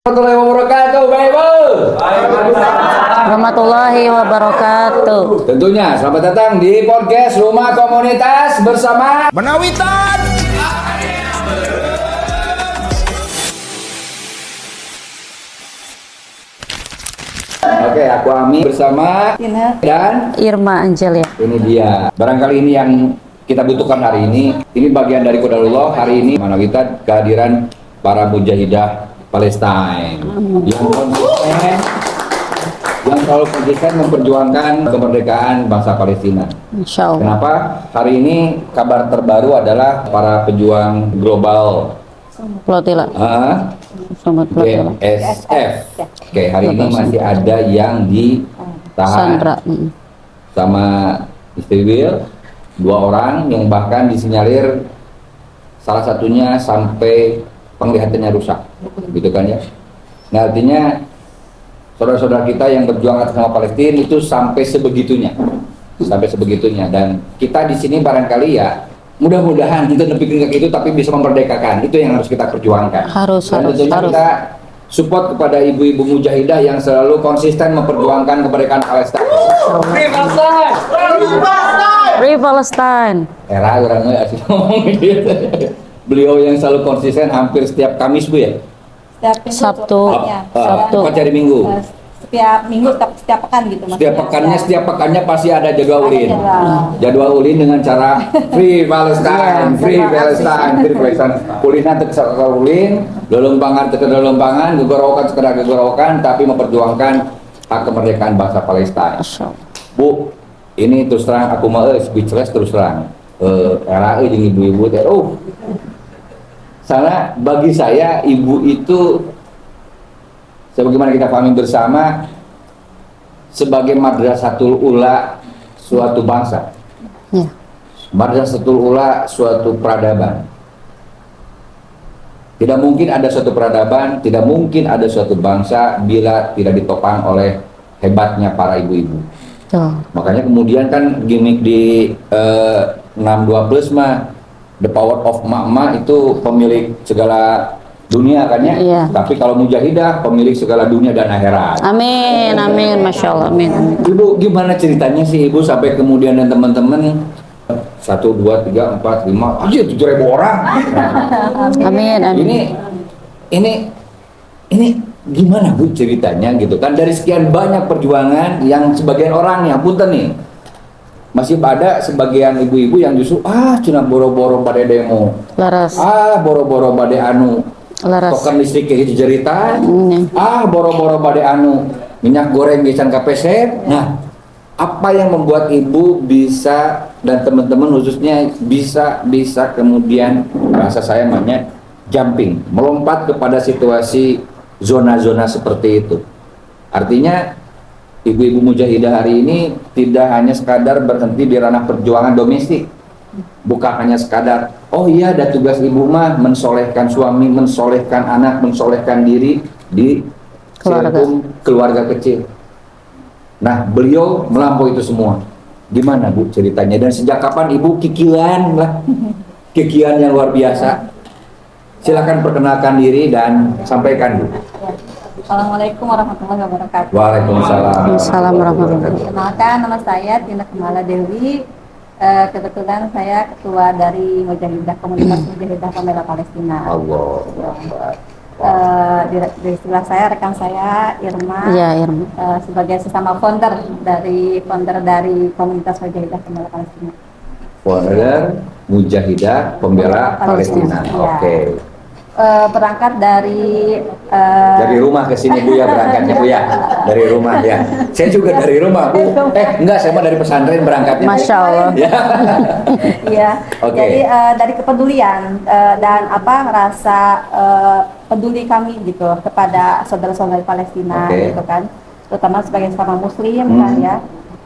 Warahmatullahi wabarakatuh, Bapak Ibu. Warahmatullahi wabarakatuh. Tentunya selamat datang di podcast Rumah Komunitas bersama Menawitan. Oke, aku Ami bersama Tina dan Irma Angelia. ini dia. Barangkali ini yang kita butuhkan hari ini. Ini bagian dari Qadarullah hari ini. Mana kita kehadiran para mujahidah Palestina yang konsisten, yang selalu konsisten memperjuangkan kemerdekaan bangsa Palestina. Insya Allah. Kenapa? Hari ini kabar terbaru adalah para pejuang global Plotila. Selamat Plotila. BSF. Oke, hari ini masih ada yang ditahan Sandra. sama istri Will, 2 orang yang bahkan disinyalir salah satunya sampai penglihatannya rusak, gitu kan ya. Nah, artinya saudara-saudara kita yang berjuang atas nama Palestina itu sampai sebegitunya, dan kita di sini barangkali ya mudah-mudahan kita nepikin ke itu tapi bisa memerdekakan, itu yang harus kita perjuangkan. Dan tentunya kita support kepada ibu-ibu mujahidah yang selalu konsisten memperjuangkan kemerdekaan Palestina. Free Palestine. Era orangnya asli ngomong gitu. Beliau yang selalu konsisten hampir setiap Kamis, Bu ya? Setiap minggu Sabtu. Sabtu. Apa cari minggu? Setiap minggu, setiap pekan gitu maksudnya. Setiap pekannya pasti ada jadwal ulin. Ada Jadwal ulin dengan cara Free Palestine, Free Palestine, Free Palestine. Ulinan teka ulin, lelompangan teka lelompangan, gegorokan sekedar gegorokan, tapi memperjuangkan hak kemerdekaan bangsa Palestina. Bu, ini terus terang aku mau speechless terus terang. Era jeung ibu-ibu teh, karena bagi saya ibu itu sebagaimana kita pahami bersama sebagai madrasatul ula suatu bangsa, Ya. madrasatul ula suatu peradaban. Tidak mungkin ada suatu peradaban, tidak mungkin ada suatu bangsa bila tidak ditopang oleh hebatnya para ibu-ibu. Tuh. Makanya kemudian kan gimmick di 62 plus mah the power of mama itu pemilik segala dunia kan ya. Iya. Tapi kalau mujahidah pemilik segala dunia dan akhirat. Amin, amin, masya Allah, amin, amin. Ibu gimana ceritanya sih ibu sampai kemudian dan teman-teman 1, 2, 3, 4, 5 aja 7.000 orang. Amin, amin. Ini gimana Bu ceritanya gitu kan, dari sekian banyak perjuangan yang sebagian orang yang punten nih masih ada sebagian ibu-ibu yang justru cina boro-boro pada demo, Laras. boro-boro pada anu Laras. token listrik ke hiji cerita, Ini. boro-boro pada anu minyak goreng gesan kapesep. Nah, apa yang membuat ibu bisa dan teman-teman khususnya bisa kemudian bahasa saya namanya jumping, melompat kepada situasi zona-zona seperti itu? Artinya ibu-ibu mujahidah hari ini tidak hanya sekadar berhenti di ranah perjuangan domestik, bukan hanya sekadar ada tugas ibu mah mensolehkan suami, mensolehkan anak, mensolehkan diri di keluarga kecil. Nah, beliau melampaui itu semua. Gimana Bu ceritanya dan sejak kapan ibu kikian yang luar biasa? Silakan perkenalkan diri dan sampaikan Bu. Assalamualaikum warahmatullahi wabarakatuh. Waalaikumsalam. Waalaikumsalam warahmatullahi wabarakatuh. Perkenalkan, nama saya Tina Kemala Dewi. Kebetulan saya ketua dari Mujahidah Komunitas Mujahidah Pembela Palestina. Allah. Di sebelah saya rekan saya Irma. Iya, Irma. Sebagai sesama founder dari Komunitas Mujahidah Pembela Palestina. Founder Mujahidah Pembela Palestina. Iya. Oke. Berangkat dari Rumah ke sini Bu ya, berangkatnya Bu ya. Dari rumah ya. Saya juga dari rumah Bu. Enggak, saya mah dari pesantren berangkatnya. Masya Allah. Ya. Iya. Oke. Jadi dari kepedulian dan rasa peduli kami gitu kepada saudara-saudara Palestina Oke. gitu kan, terutama sebagai sesama Muslim kan ya.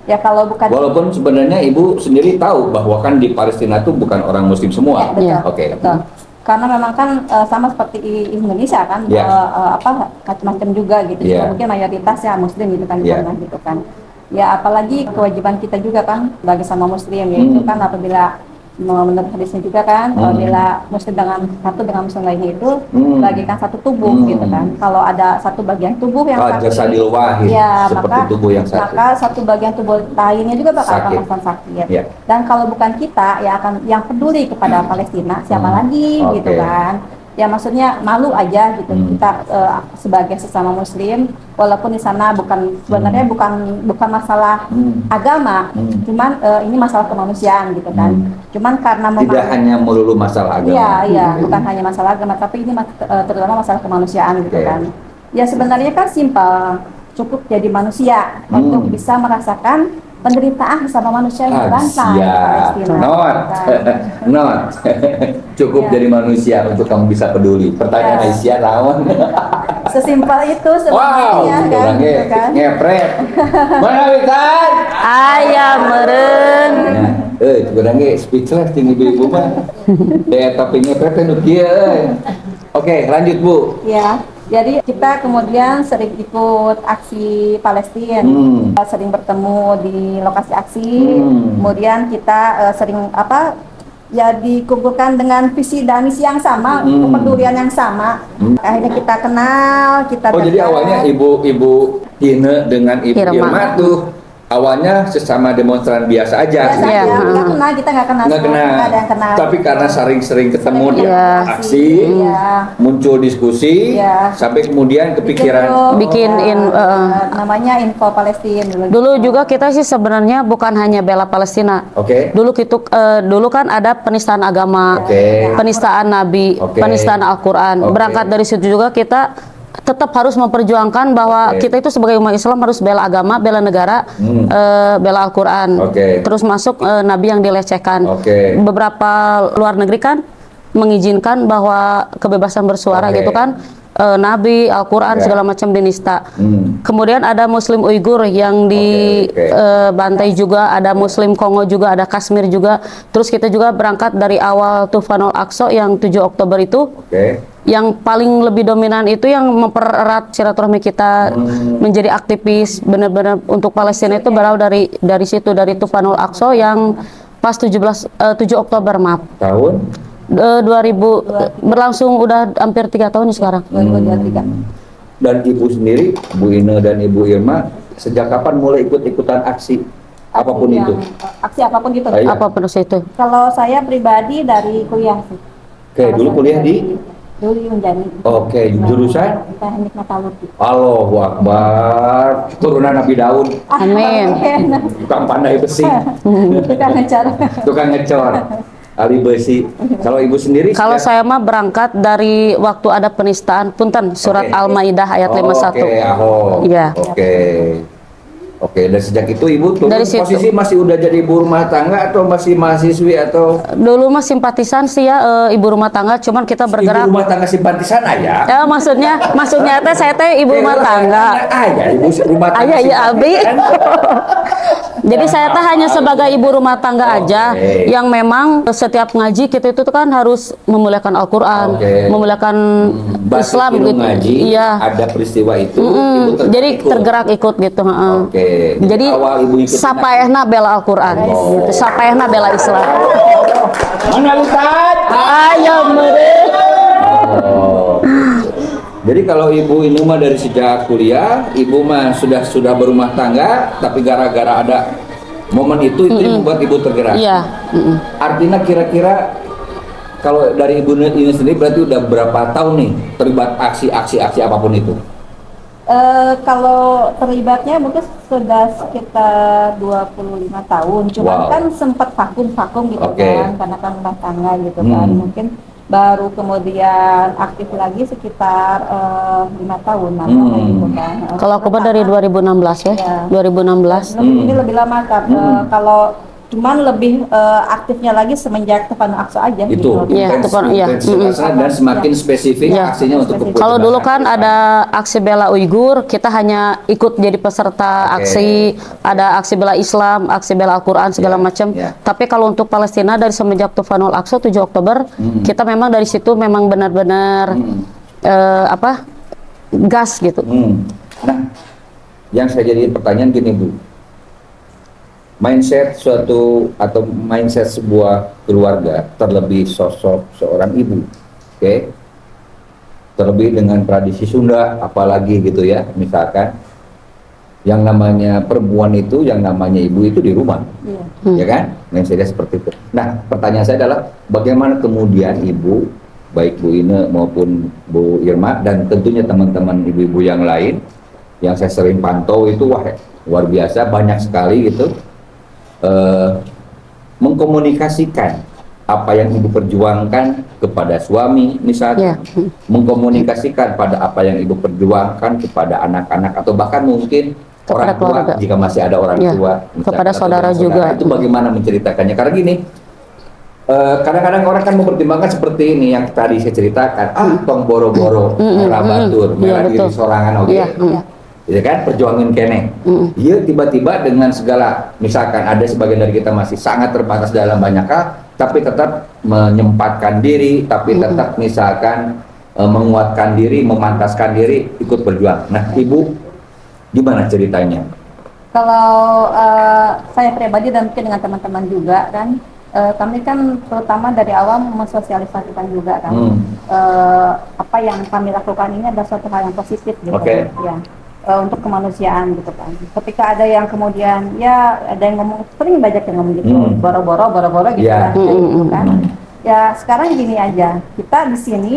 Ya kalau bukan Walaupun sebenarnya Ibu sendiri tahu bahwa kan di Palestina itu bukan orang Muslim semua. betul, Iya. Oke. betul. Karena memang kan sama seperti Indonesia kan, Ya. macam-macam juga gitu. Ya. Mungkin mayoritas ya Muslim gitu kan, di Ya. sana gitu kan. Ya apalagi kewajiban kita juga kan sebagai sama Muslim yaitu kan apabila menurut hadisnya juga kan, bila muslim dengan satu dengan muslim lainnya itu bagikan satu tubuh gitu kan. Kalau ada satu bagian tubuh yang sakit, jasadil wahid, ya, seperti tubuh yang sakit. maka satu bagian tubuh lainnya juga bakal akan Sakit. merasakan sakit. Ya. Dan kalau bukan kita ya akan yang peduli kepada Palestina, siapa lagi gitu Oke. kan. Ya maksudnya malu aja gitu kita sebagai sesama muslim, walaupun di sana sebenarnya bukan masalah agama, cuman ini masalah kemanusiaan gitu kan. Cuman karena Tidak hanya melulu masalah agama. iya, bukan hanya masalah agama, tapi ini terutama masalah kemanusiaan gitu Oke. kan. Ya sebenarnya kan simpel, cukup jadi manusia untuk bisa merasakan penderitaan sama manusia yang berbangsa di Palestina. Not. Kan. Not. Cukup Ya. jadi manusia untuk kamu bisa peduli. Pertanyaan Ya. Aisyah naon? Sesimpel itu Wow, sebenarnya kan, orangnya gitu kan. ngepret. Mana Witan? Ayam meren. Orangnya speechless tinggi ibu mah. Daya tapi ngepret teh nu kieu euy. Oke, lanjut Bu. Ya, jadi kita kemudian sering ikut aksi Palestina, sering bertemu di lokasi aksi, kemudian kita sering ya dikumpulkan dengan visi dan misi yang sama, kepedulian yang sama. Akhirnya kita kenal, kita Oh, jadi dekat. awalnya Ibu Tine dengan Ibu Irma. Irma tuh awalnya sesama demonstran biasa aja. biasa Iya, aja, kita nggak kenal, Nggak kenal. nggak ada yang kenal. Tapi karena sering-sering ketemu di Iya. aksi, Iya. muncul diskusi, Iya. sampai kemudian kepikiran. Bikin namanya Info Palestina Dulu juga kita sih sebenarnya bukan hanya bela Palestina. Oke. Dulu kan ada penistaan agama, Oke. penistaan Nabi, Oke. penistaan Al-Quran. Oke. Berangkat dari situ juga kita tetap harus memperjuangkan bahwa Oke. kita itu sebagai umat Islam harus bela agama, bela negara, bela Al-Quran. Oke. Terus masuk Nabi yang dilecehkan. Oke. Beberapa luar negeri kan mengizinkan bahwa kebebasan bersuara Oke. gitu kan. Nabi, Al-Quran Ya. segala macam dinista. Hmm. Kemudian ada Muslim Uighur yang dibantai juga, ada Muslim Kongo juga, ada Kashmir juga. Terus kita juga berangkat dari awal Tufanul Aqsa yang 7 Oktober itu. Oke. Yang paling lebih dominan itu yang mempererat silaturahmi kita menjadi aktivis benar-benar untuk Palestina itu berawal dari situ, dari Tufanul Aqsa yang pas 7 Oktober maaf. Tahun 2000 berlangsung udah hampir 3 tahun sekarang. 2023. dan Ibu sendiri, Bu Ine dan Ibu Irma, sejak kapan mulai ikut-ikutan aksi apapun itu? Aksi apapun gitu. Iya. Apa penuh itu? Kalau saya pribadi dari kuliah sih. Oke, Kalau dulu saya kuliah di? dulu di Unjani. Oke, jurusan? Teknik metalurgi. Allahu Akbar, turunan Nabi Daud, Amin. tukang pandai besi, Kita ngejar. tukang ngecor, ahli besi. Kalau Ibu sendiri? Kalau sejak- saya mah berangkat dari waktu ada penistaan punten surat Oke. Al-Maidah ayat 51. Oke, Ahok. Iya. Oke, dan sejak itu Ibu turun Dari situ. posisi masih udah jadi ibu rumah tangga atau masih mahasiswi atau Dulu mah simpatisan sih ya ibu rumah tangga, cuman kita bergerak. ibu rumah tangga simpatisan aja? Ya maksudnya teh saya teh ibu rumah tangga. Ayah, ibu rumah tangga. Ayah, iya, Abi. simpatisan. Jadi saya teh hanya sebagai ibu rumah tangga aja Oke. yang memang setiap ngaji kita itu kan harus memuliakan Al-Qur'an, Oke. memuliakan Batik Islam Ilmu gitu. Ngaji, Iya. ada peristiwa itu, Ibu Jadi ikut. tergerak ikut gitu, heeh. Oke. Jadi awal Ibu ikut sapaehna bela Al-Qur'an. Oh. Gitu. Sapaehna bela Islam. Mana Ustaz? Ayo meureun. Oh. Jadi kalau Ibu ini mah dari sejak kuliah, Ibu mah sudah berumah tangga, tapi gara-gara ada momen itu yang membuat Ibu tergerak. Iya, Artinya kira-kira kalau dari Ibu ini sendiri berarti udah berapa tahun nih terlibat aksi apapun itu? Kalau terlibatnya mungkin sudah sekitar 25 tahun, cuman Wow. kan sempat vakum gitu Oke. kan, karena kan rumah tangga gitu kan, mungkin baru kemudian aktif lagi sekitar 5 tahun namanya gitu kan. Kalau aku mah dari 2016 ya. Iya. 2016. Ini lebih lama kan. Kalau cuman lebih aktifnya lagi semenjak Tufanul Aqsa aja Itu gitu. Iya, iya. intensitasnya dan semakin spesifik Iya. aksinya untuk kepentingan Kalau dulu kan masyarakat. ada aksi bela Uighur, kita hanya ikut jadi peserta Oke. aksi, ada aksi bela Islam, aksi bela Al-Quran segala Ya, macam. ya. Tapi kalau untuk Palestina dari semenjak Tufanul Aqsa 7 Oktober, kita memang dari situ memang benar-benar gas gitu. Nah, yang saya jadi pertanyaan gini Bu, mindset suatu atau mindset sebuah keluarga, terlebih sosok seorang ibu, oke, terlebih dengan tradisi Sunda, apalagi gitu ya, misalkan yang namanya perempuan itu, yang namanya ibu itu di rumah, ya kan, mindsetnya seperti itu. Nah, pertanyaan saya adalah bagaimana kemudian ibu, baik Bu Ine maupun Bu Irma dan tentunya teman-teman ibu-ibu yang lain yang saya sering pantau itu, wah luar biasa, banyak sekali gitu, mengkomunikasikan apa yang ibu perjuangkan kepada suami misalnya, mengkomunikasikan pada apa yang ibu perjuangkan kepada anak-anak atau bahkan mungkin kepada orang tua keluarga, jika masih ada orang tua misalkan, kepada atau saudara juga. Itu bagaimana menceritakannya? Karena gini, kadang-kadang orang kan mempertimbangkan seperti ini yang tadi saya ceritakan, tong boro-boro rabatur merah diri sorangan, oke, ya kan, perjuangin kene. Iya, tiba-tiba dengan segala, misalkan ada sebagian dari kita masih sangat terbatas dalam banyak hal, tapi tetap menyempatkan diri, tapi tetap misalkan menguatkan diri, memantaskan diri, ikut berjuang. Nah, ibu gimana ceritanya? Kalau saya pribadi dan mungkin dengan teman-teman juga kan, kami kan terutama dari awal mensosialisasikan juga kan, apa yang kami lakukan ini adalah suatu hal yang positif gitu, ya. Untuk kemanusiaan gitu kan. Ketika ada yang kemudian ya ada yang ngomong, sering banyak yang ngomong gitu, boro-boro gitu kan, gitu kan. Ya sekarang gini aja, kita di sini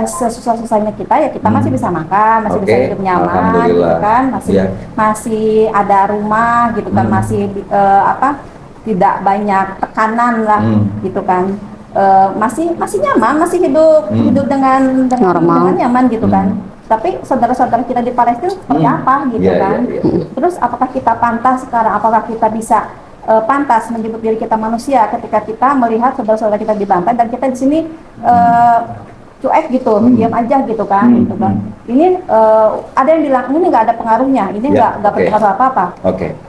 sesusah-susahnya kita ya kita masih bisa makan, masih bisa hidup nyaman gitu kan, masih ada rumah gitu kan, masih tidak banyak tekanan lah gitu kan. Masih nyaman, masih hidup dengan nyaman gitu kan. Tapi saudara-saudara kita di Palestina seperti apa gitu kan. Terus apakah kita pantas sekarang, apakah kita bisa pantas menyebut diri kita manusia ketika kita melihat saudara-saudara kita dibantai dan kita di sini cuek gitu, diam aja gitu kan, gitu kan. Ini ada yang bilang ini nggak ada pengaruhnya, ini nggak berpengaruh apa-apa.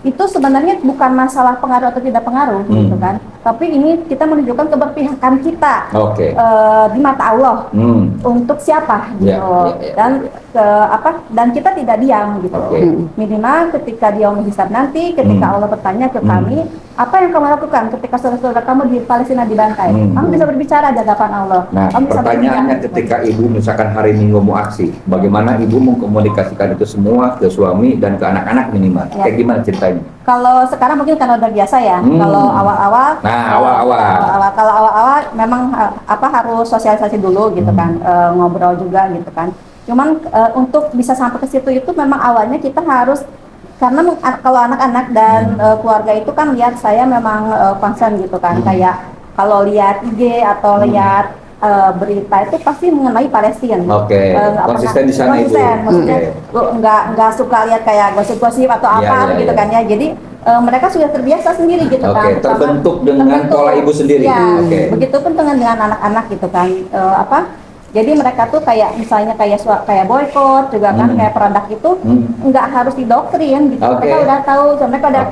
Itu sebenarnya bukan masalah pengaruh atau tidak pengaruh, gitu kan. Tapi ini kita menunjukkan keberpihakan kita di mata Allah untuk siapa, gitu. Dan kita tidak diam, gitu. Minimal ketika dia menghisab nanti, ketika Allah bertanya ke kami, apa yang kamu lakukan ketika saudara-saudara kamu di Palestina dibantai? Kamu bisa berbicara di hadapan Allah. Nah, pertanyaannya ketika ibu misalkan hari Minggu mau aksi, bagaimana ibu mengkomunikasikan itu semua ke suami dan ke anak-anak minimal? Kayak gimana ceritanya? Kalau sekarang mungkin karena udah biasa ya. Kalau awal-awal, kalau awal-awal memang harus sosialisasi dulu gitu kan, ngobrol juga gitu kan. Cuman untuk bisa sampai ke situ itu memang awalnya kita harus, karena kalau anak-anak dan keluarga itu kan lihat saya memang concern gitu kan, kayak kalau lihat IG atau lihat berita itu pasti mengenai Palestina. Konsisten di sana ibu. Maksudnya nggak suka lihat kayak gosip-gosip atau apa gitu kan ya. Jadi mereka sudah terbiasa sendiri gitu kan. Terbentuk dengan pola ibu sendiri. Begitupun dengan anak-anak gitu kan. Jadi mereka tuh kayak misalnya kayak boykot juga kan, kayak produk itu nggak harus didoktrin gitu. Mereka udah tahu, mereka udah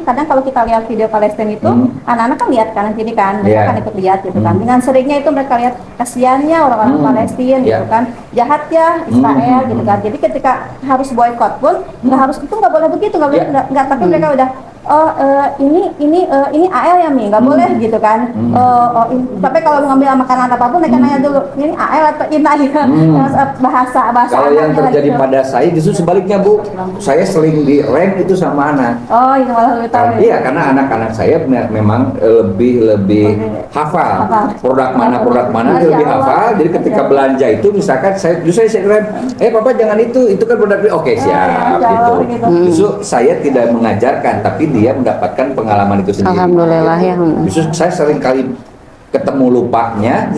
kadang kalau kita lihat video Palestina itu anak-anak kan lihat kanan kiri kan, mereka kan ikut lihat gitu kan. Dengan seringnya itu mereka lihat kasihannya orang-orang Palestina gitu kan, jahat ya Israel gitu kan. Jadi ketika harus boykot pun nggak boleh begitu, nggak, tapi mereka udah ini AL ya Mi, nggak boleh gitu kan. Tapi kalau ngambil makanan apapun mereka nanya dulu ini AL atau INA ya. bahasa kalau yang terjadi gitu pada saya justru sebaliknya Bu, saya sering di rem itu sama anak. Ini malah lebih tahu. Iya, karena anak-anak saya memang lebih hafal produk mana dia lebih hafal. Jadi ketika belanja itu misalkan saya rem, papa jangan itu kan produk siap gitu. Justru saya tidak mengajarkan, tapi dia mendapatkan pengalaman itu sendiri. Alhamdulillah ya. Justru saya sering kali ketemu lupanya,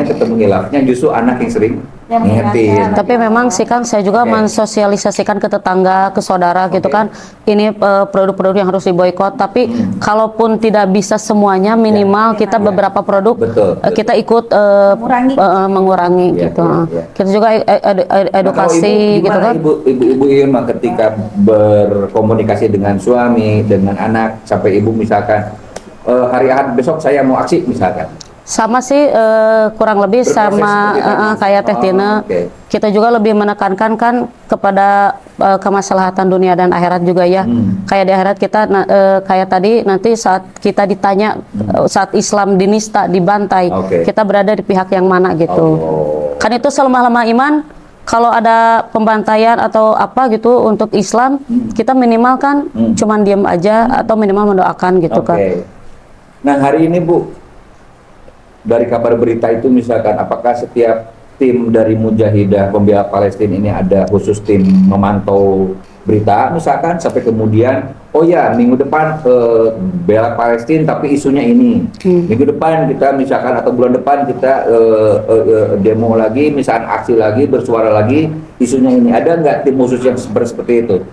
ketemu hilafnya, justru anak yang sering ngingetin. Tapi memang sih kan saya juga mensosialisasikan ke tetangga, ke saudara gitu kan. Ini produk-produk yang harus diboykot. Tapi kalaupun tidak bisa semuanya, minimal kita beberapa produk kita ikut mengurangi gitu. Kita juga edukasi gitu kan. Ibu Irma ketika berkomunikasi dengan suami, dengan anak, sampai ibu misalkan hari Ahad besok saya mau aksi misalkan. Sama sih kurang lebih sama kayak Teh Tina. kita juga lebih menekankan kan kepada kemaslahatan dunia dan akhirat juga ya. Kayak di akhirat kita kayak tadi nanti saat kita ditanya saat Islam dinista, dibantai, kita berada di pihak yang mana gitu. Kan itu selemah-lemah iman kalau ada pembantaian atau apa gitu untuk Islam, kita minimal kan cuman diam aja atau minimal mendoakan gitu kan. Nah, hari ini Bu, dari kabar berita itu misalkan apakah setiap tim dari Mujahidah Pembela Palestina ini ada khusus tim memantau berita misalkan sampai kemudian oh ya minggu depan bela Palestina tapi isunya ini, minggu depan kita misalkan atau bulan depan kita demo lagi, misalkan aksi lagi, bersuara lagi, isunya ini, ada nggak tim khusus yang seperti itu?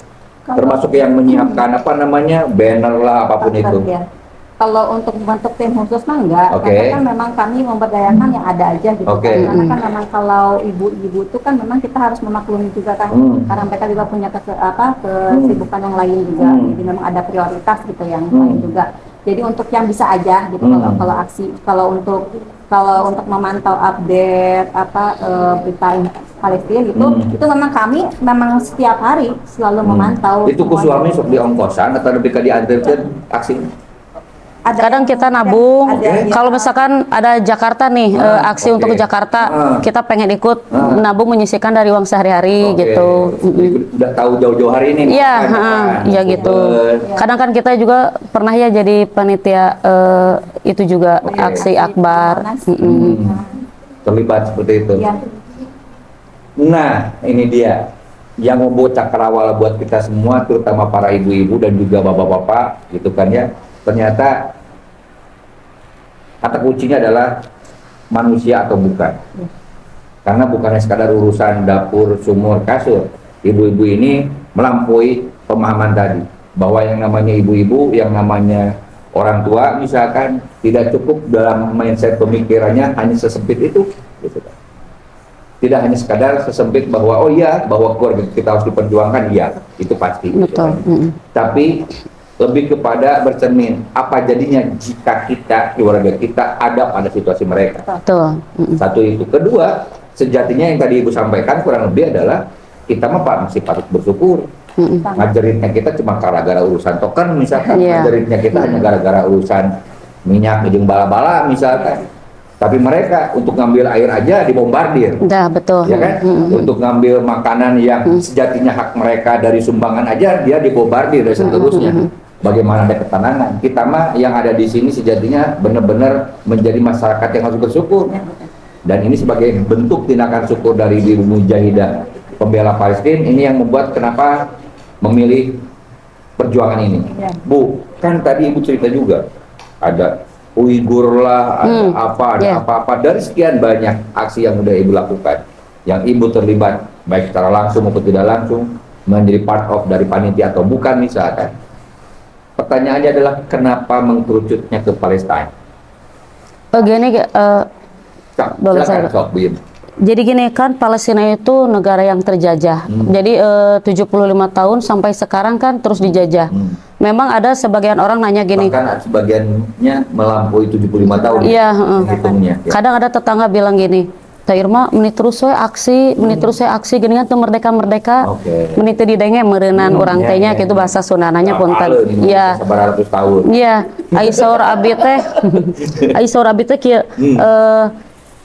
Termasuk yang menyiapkan apa namanya banner lah apapun itu. Kalau untuk membentuk tim khusus mah enggak, karena kan memang kami memberdayakan yang ada aja gitu kan. Karena kan memang kalau ibu-ibu itu kan memang kita harus memaklumi juga kan, karena mereka juga punya kesibukan yang lain juga, jadi memang ada prioritas gitu yang lain juga. Jadi untuk yang bisa aja gitu kalau aksi, kalau untuk memantau update berita Palestina itu memang kami memang setiap hari selalu memantau. Itu suami sok di ongkosan atau lebih ke diantarkan aksi? Kadang kita nabung, kalau misalkan ada Jakarta nih aksi untuk ke Jakarta, kita pengen ikut nabung menyisihkan dari uang sehari-hari gitu. Udah tahu jauh-jauh hari ini. Iya, iya gitu. Kadang kan kita juga pernah ya jadi panitia itu juga aksi akbar. Terlibat seperti itu. Nah, ini dia yang membuat cakrawala buat kita semua, terutama para ibu-ibu dan juga bapak-bapak, gitu kan ya. Ternyata kata kuncinya adalah manusia atau bukan. Karena bukannya sekadar urusan dapur, sumur, kasur. Ibu-ibu ini melampaui pemahaman tadi bahwa yang namanya ibu-ibu, yang namanya orang tua misalkan tidak cukup dalam mindset pemikirannya hanya sesempit itu, gitu kan. Tidak hanya sekadar sesempit bahwa oh iya bahwa keluarga kita harus diperjuangkan, iya itu pasti. Betul. Gitu kan. Tapi lebih kepada bercermin apa jadinya jika kita, keluarga kita ada pada situasi mereka. Betul. Satu itu. Kedua, sejatinya yang tadi Ibu sampaikan kurang lebih adalah kita mah masih patut bersyukur. Ngajarinnya kita cuma gara-gara urusan token misalkan, ngajarinnya kita hanya gara-gara urusan minyak ujung bala-bala misalkan. Tapi mereka untuk ngambil air aja dibombardir. Betul. Ya kan? Untuk ngambil makanan yang sejatinya hak mereka dari sumbangan aja dia dibombardir dan seterusnya. Bagaimana ada ketenangan? Kita mah yang ada di sini sejatinya benar-benar menjadi masyarakat yang harus bersyukur. Dan ini sebagai bentuk tindakan syukur dari Ibu Mujahidah Pembela Palestina, ini yang membuat kenapa memilih perjuangan ini. Bu, kan tadi Ibu cerita juga ada Uighur lah, ada apa-apa dari sekian banyak aksi yang sudah Ibu lakukan, yang Ibu terlibat baik secara langsung maupun tidak langsung menjadi part of dari panitia atau bukan misalkan. Pertanyaannya adalah kenapa mengkerucutnya ke Palestina? Begini, boleh saya? Jadi gini kan, Palestina itu negara yang terjajah. Jadi 75 tahun sampai sekarang kan terus dijajah. Memang ada sebagian orang nanya gini. Bahkan sebagiannya melampaui 75 tahun. Iya. Hitungnya. Kadang ada tetangga bilang gini, Teh Irma, menit terus we aksi, gini kan tuh merdeka, menit di denge merenang orang tehnya gitu bahasa Sundananya punten. Iya. Sebaratus tahun. Iya, Aisyur abi teh kieu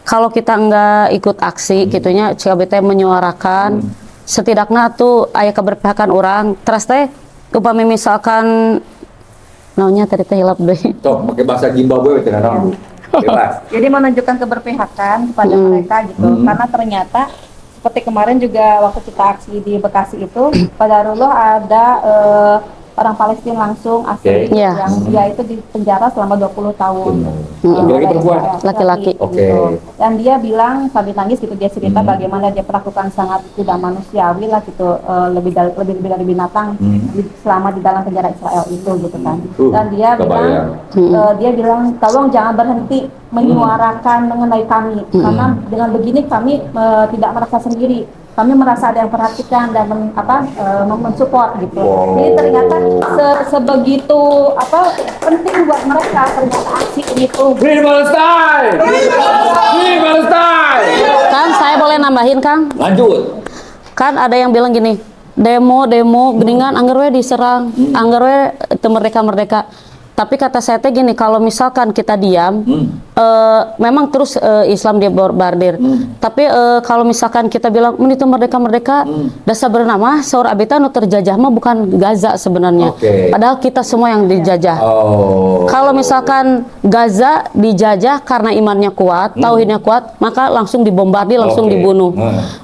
kalau kita enggak ikut aksi gitunya, CKBT menyuarakan setidaknya tuh aya keberpihakan orang. Terus teh upami misalkan naunya tadi teh hilap deui. Toh pakai bahasa Zimbabwe teh naon. Jadi menunjukkan keberpihakan kepada mereka gitu, karena ternyata seperti kemarin juga waktu kita aksi di Bekasi itu, pada Rullah ada orang Palestina langsung asli yang dia itu di penjara selama 20 tahun. Laki-laki perempuan? Laki-laki. Gitu. Dan dia bilang sambil nangis gitu, dia cerita bagaimana dia perlakukan sangat tidak manusiawi lah gitu, lebih dari binatang selama di dalam penjara Israel itu gitu kan. Dan dia bilang tolong jangan berhenti menyuarakan mengenai kami, karena dengan begini kami tidak merasa sendiri. kami merasa ada yang perhatikan dan mensupport gitu. Wow. Jadi ternyata sebegitu penting buat mereka ternyata aksi ini tuh. Free Palestine! Free Palestine! Kan saya boleh nambahin, Kang? Lanjut. Kan ada yang bilang gini, demo geningan anggar we diserang, anggar we teu merdeka. Tapi kata saya teh gini, kalau misalkan kita diam, memang terus Islam dia bombardir. Tapi kalau misalkan kita bilang menit merdeka, dasar bernama saur abita nu terjajah mah bukan Gaza sebenarnya. Oke. Padahal kita semua yang dijajah. Oh. Kalau misalkan Gaza dijajah karena imannya kuat, tauhidnya kuat, maka langsung dibombardir, langsung Oke. dibunuh.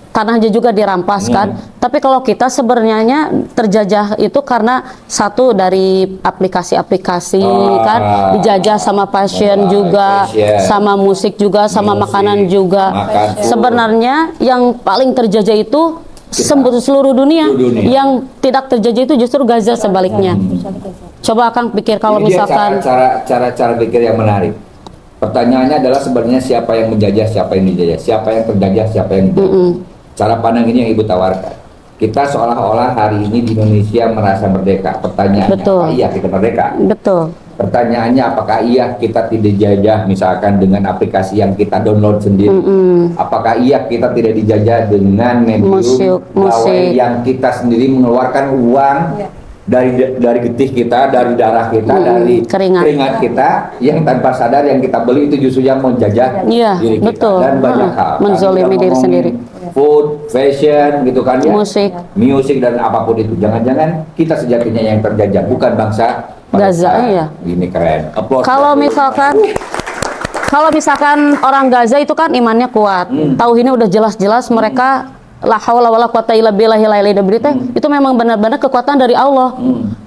Tanahnya juga dirampas kan. Tapi kalau kita sebenarnya terjajah itu karena satu dari aplikasi-aplikasi kan, dijajah sama fashion juga, fashion. sama musik juga, sama Musik, makanan juga. makan. Sebenarnya yang paling terjajah itu seluruh dunia. Yang tidak terjajah itu justru Gaza sebaliknya. Coba Kang pikir kalau Ini dia misalkan cara pikir yang menarik. Pertanyaannya adalah sebenarnya siapa yang menjajah, siapa yang dijajah, siapa yang terjajah, siapa yang dijajah. Cara pandang ini yang Ibu tawarkan. Kita seolah-olah hari ini di Indonesia merasa merdeka. Pertanyaannya, Betul. apa iya kita merdeka? betul. Pertanyaannya, apakah iya kita tidak dijajah misalkan dengan aplikasi yang kita download sendiri? Apakah iya kita tidak dijajah dengan medium Musik. yang kita sendiri mengeluarkan uang dari getih kita, dari darah kita, dari Keringat. kita, yang tanpa sadar yang kita beli itu justru yang menjajah Iya, diri kita betul. dan banyak hal. Menzolimi Kita diri ngomongin sendiri. Food, fashion, gitu kan ya. Musik dan apapun itu. Jangan-jangan kita sejatinya yang terjajah, bukan bangsa Gaza, Palestina. iya. Ini keren. Applause. Kalau misalkan orang Gaza itu kan imannya kuat, tauhidnya udah jelas-jelas mereka la haula wala quwata illa billahi berita itu memang benar-benar kekuatan dari Allah.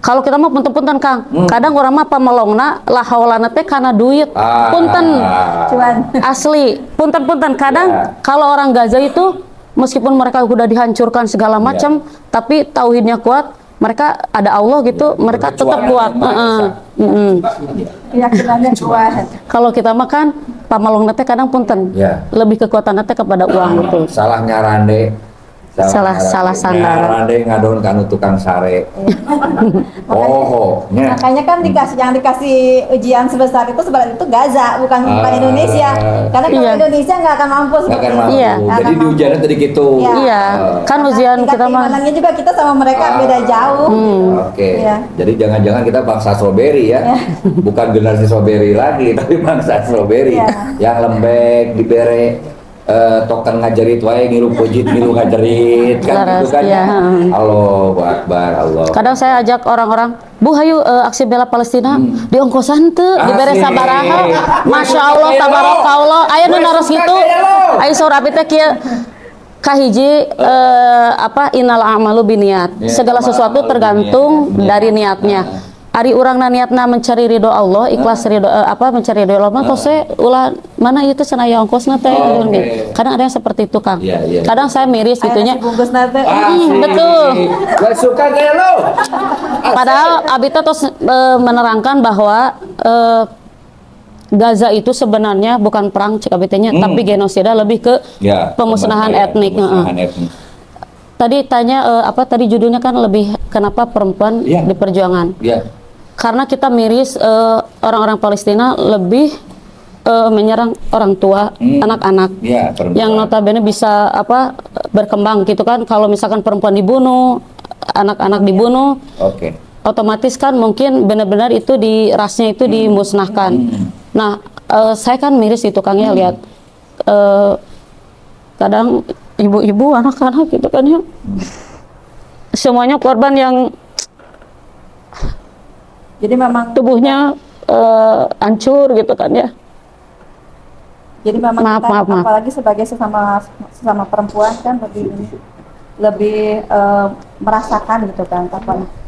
Kalau kita mah punten-punten Kang, kadang orang mah pamelongna la haulana teh kana duit. Punten. Cuan. Asli, punten-punten kadang kalau orang Gaza itu meskipun mereka udah dihancurkan segala macam, tapi tauhidnya kuat, mereka ada Allah gitu, mereka tetap kuat. Keyakinannya kuat. Kalau kita makan pamalong nate kadang punten, lebih kekuatan nate kepada uang gitu. Salah nyarande. Salah sandara. Nyarande ngadon kanu tukang sare. Makanya kan dikasih ujian sebesar itu sebenarnya itu Gaza, bukan Indonesia. Karena kalau Indonesia nggak akan mampu seperti itu. Iya. Jadi di ujiannya tadi gitu. Iya. Kan ujian kita mah. Keimanannya juga kita sama mereka beda jauh. Oke. Jadi jangan-jangan kita bangsa strawberry ya. Bukan generasi strawberry lagi, tapi bangsa strawberry yang lembek, dibere token ngajarit wae ngilu pujit ngilu ngajarit kan gitu kan. Allahu Akbar, Allah. Kadang saya ajak orang-orang, Bu hayu aksi bela Palestina di ongkosan teu dibere sabaraha. Masya Allah tabarakallah. Aya nu naros gitu. Aya saurapi teh kieu kahiji innal a'malu biniat. Segala sesuatu tergantung dari niatnya. Ari urangna niatna mencari ridho Allah, ikhlas ridho mencari ridho Allah, tose ulah mana itu cenah ongkosna teh kadang ada yang seperti itu Kang. Kadang saya miris gitunya. Betul. Gua suka kayak lo. Padahal Abita terus menerangkan bahwa Gaza itu sebenarnya bukan perang cek Abitanya, tapi genosida, lebih ke pemusnahan etnik. Tadi tanya tadi judulnya kan lebih kenapa perempuan di perjuangan. Karena kita miris orang-orang Palestina lebih menyerang orang tua, anak-anak yang notabene bisa berkembang gitu kan. Kalau misalkan perempuan dibunuh, anak-anak dibunuh, otomatis kan mungkin benar-benar itu di rasnya itu dimusnahkan. Nah, saya kan miris itu Kang ya lihat kadang ibu-ibu, anak-anak gitu kan ya, semuanya korban yang jadi memang tubuhnya hancur gitu kan ya. Jadi memang maaf. Apalagi sebagai sesama perempuan kan lebih merasakan gitu kan.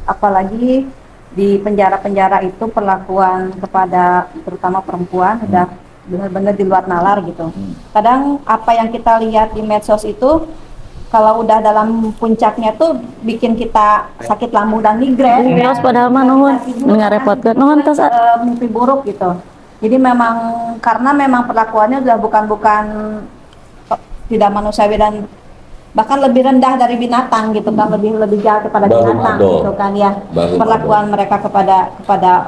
Apalagi di penjara-penjara itu perlakuan kepada terutama perempuan udah benar-benar di luar nalar gitu. Kadang apa yang kita lihat di medsos itu kalau udah dalam puncaknya tuh bikin kita sakit lambung dan migrain. Terus padahal mah nuhun ngarepotkeun nuhun tos mimpi buruk gitu. Jadi memang karena memang perlakuannya udah bukan tidak manusiawi dan bahkan lebih rendah dari binatang gitu kan, lebih jahat kepada Baru binatang ado. gitu kan ya. Baru Perlakuan mereka kepada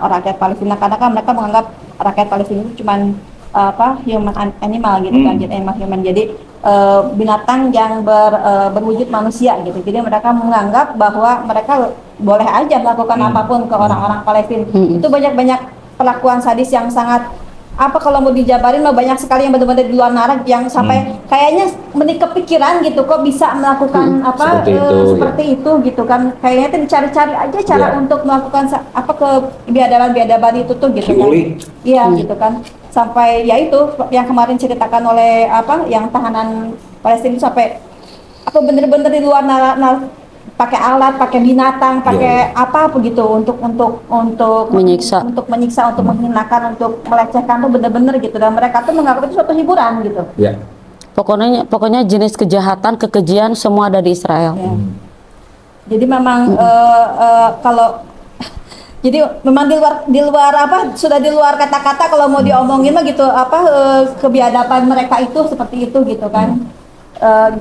rakyat Palestina, karena kan mereka menganggap rakyat Palestina itu cuman human animal gitu kan, jadi animal human, jadi binatang yang berwujud manusia gitu. Jadi mereka menganggap bahwa mereka boleh aja melakukan apapun ke orang-orang Palestina. Itu banyak perlakuan sadis yang sangat kalau mau dijabarin mah banyak sekali yang benar-benar di luar nalar, yang sampai kayaknya kepikiran gitu kok bisa melakukan seperti itu gitu kan. Kayaknya itu dicari-cari aja cara untuk melakukan kebiadaban itu tuh gitu kan. Iya gitu kan. Sampai ya itu yang kemarin ceritakan oleh yang tahanan Palestina, sampai bener-bener di luar nalar, pakai alat, pakai binatang, pakai begitu untuk Menyiksa. untuk menghinakan, untuk melecehkan tuh bener-bener gitu, dan mereka tuh menganggap itu suatu hiburan gitu. Ya. Pokoknya jenis kejahatan, kekejian semua ada di Israel. Ya. Jadi memang kalau jadi memang di luar sudah di luar kata-kata kalau mau diomongin mah gitu, kebiadaban mereka itu seperti itu gitu kan.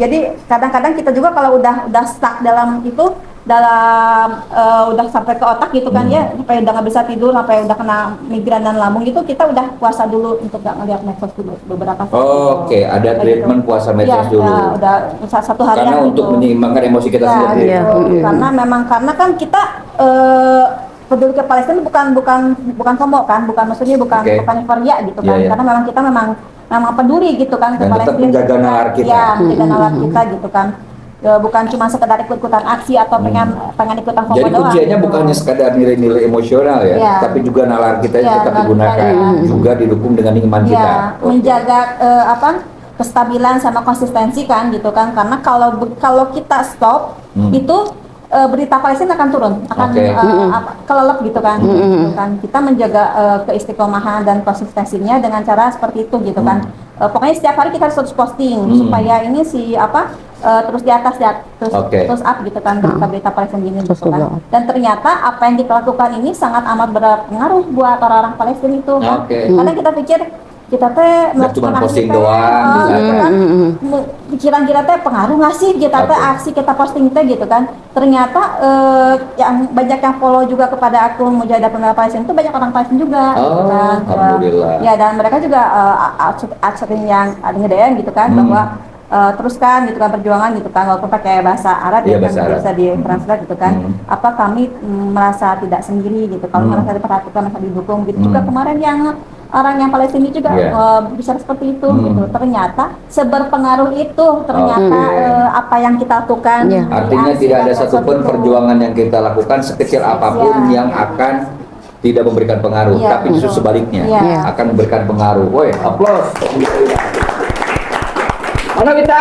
Jadi kadang-kadang kita juga kalau udah stuck dalam itu, udah sampai ke otak gitu kan ya, sampai udah nggak bisa tidur, sampai udah kena migran dan lambung gitu, kita udah puasa dulu untuk nggak ngeliat medsos dulu beberapa saat. Oke, ada treatment puasa medsos dulu. Ya, udah 1 hari Karena untuk menyeimbangkan emosi kita sendiri. Gitu. Karena kan kita peduli ke Palestina bukan FOMO kan, maksudnya bukan euforia gitu kan. Karena memang kita memang peduli gitu kan ke Dan tetap Palestina. menjaga nalar kita. Ya, menjaga nalar kita gitu kan. Bukan cuma sekedar ikut-ikutan aksi atau pengen ikutan FOMO Jadi doang. kuncinya gitu. bukan hanya sekadar nilai-nilai emosional ya, tapi juga nalar kita tetap nalar digunakan, kita, juga didukung dengan iman kita. Oke. Menjaga kestabilan sama konsistensi kan gitu kan, karena kalau kita stop itu berita Palestina akan turun, akan kelelep gitu kan. Gitu kan. Kita menjaga keistiqomahan dan konsistensinya dengan cara seperti itu gitu kan. Pokoknya setiap hari kita harus terus posting supaya ini terus di atas ya, terus up gitu kan, berita-berita Palestina gini gitu kan. Dan ternyata apa yang kita lakukan ini sangat amat berpengaruh buat orang-orang Palestina itu kan. Karena kita pikir kita cuma posting doang, pikiran kita pengaruh nggak sih kita aksi kita posting gitu kan. Ternyata yang banyak yang follow juga kepada akun Mujahadah Pembela Palestina itu banyak orang Palestina juga gitu kan. Alhamdulillah. Ya, dan mereka juga sering yang ngedein gitu kan, bahwa teruskan gitu kan perjuangan gitu kan, walaupun pakai bahasa Arab ya kan, bisa ditranslate gitu kan. Kami merasa tidak sendiri gitu, kalau merasa diperhatikan, merasa didukung gitu. Juga kemarin yang orang yang Palestina juga bisa seperti itu gitu. Ternyata seberpengaruh itu apa yang kita lakukan. Artinya tidak ada satupun perjuangan yang kita lakukan sekecil apapun yang akan tidak memberikan pengaruh, tapi justru sebaliknya akan memberikan pengaruh. Woi, aplaus. Mana kita?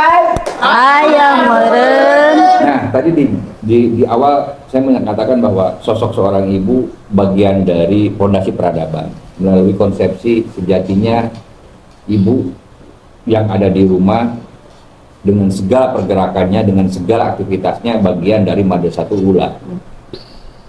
Ayam meren. Nah, tadi di awal saya mengatakan bahwa sosok seorang ibu bagian dari fondasi peradaban. Melalui konsepsi sejatinya ibu yang ada di rumah dengan segala pergerakannya, dengan segala aktivitasnya bagian dari Madrasatul Ula.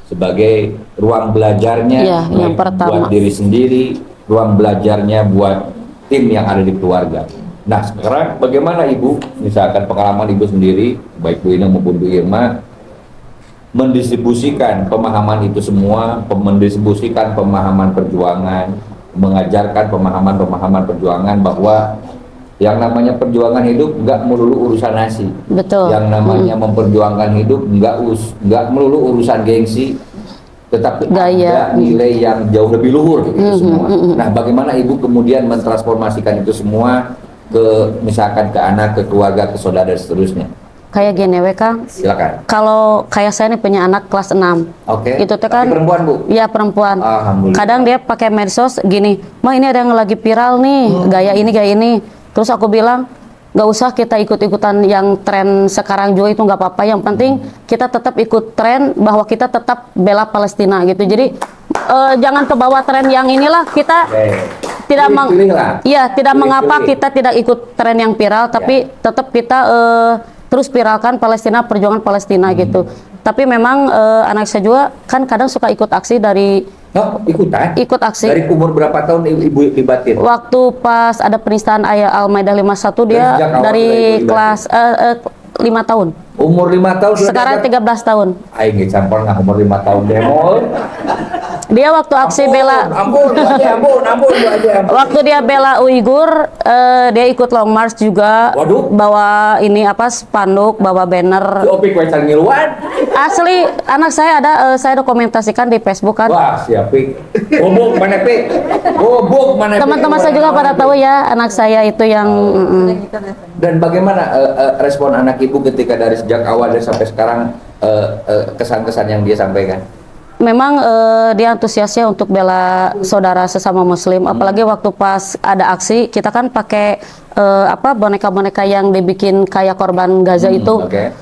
Sebagai ruang belajarnya yang pertama buat diri sendiri, ruang belajarnya buat tim yang ada di keluarga. Nah, sekarang bagaimana Ibu, misalkan pengalaman Ibu sendiri, baik Bu Ina maupun Bu Irma, mendistribusikan pemahaman itu semua, mendistribusikan pemahaman perjuangan, mengajarkan pemahaman perjuangan bahwa yang namanya perjuangan hidup nggak melulu urusan nasi. Betul. Yang namanya memperjuangkan hidup nggak melulu urusan gengsi, tetapi ada nilai yang jauh lebih luhur itu semua. Nah, bagaimana Ibu kemudian mentransformasikan itu semua ke misalkan ke anak, ke keluarga, ke saudara dan seterusnya? Kayak gini Kang. Silakan. Kalau kayak saya nih punya anak kelas 6. Itu tuh kan perempuan, Bu? Iya, perempuan. Alhamdulillah. Kadang dia pakai medsos gini, "Ma, ini ada yang lagi viral nih, gaya ini." Terus aku bilang, "Gak usah kita ikut-ikutan yang tren sekarang juga, itu nggak apa-apa. Yang penting kita tetap ikut tren, bahwa kita tetap bela Palestina gitu. Jadi jangan ke bawah tren yang inilah, kita tidak tidak mengapa kita tidak ikut tren yang viral, tapi tetap kita terus viralkan Palestina, perjuangan Palestina gitu. Tapi memang anak saya juga kan kadang suka ikut aksi dari ikut aksi. Dari umur berapa tahun Ibu libatin? Waktu pas ada penistaan ayat Al-Maidah 51 dia dari kelas 5 tahun. Umur 5 tahun sudah Sekarang diajak? 13 tahun. Aing ge campur nggak umur 5 tahun demo. Dia waktu aksi bela Ampun, Bu aja. waktu dia bela Uighur, dia ikut long march juga. Waduh. Bawa ini apa spanduk, bawa banner. Opik we cangiluan. Asli anak saya ada saya dokumentasikan di Facebook kan. Wah, siap Pik. Gobok mana Pik? Gobok mana Pik? Teman-teman saya juga pada tahu ya anak saya itu yang Gitu deh. Dan bagaimana respon anak ibu ketika dari sejak awal dan sampai sekarang kesan-kesan yang dia sampaikan? memang dia antusiasnya untuk bela saudara sesama muslim, apalagi waktu pas ada aksi kita kan pakai apa boneka-boneka yang dibikin kayak korban Gaza itu. Oke.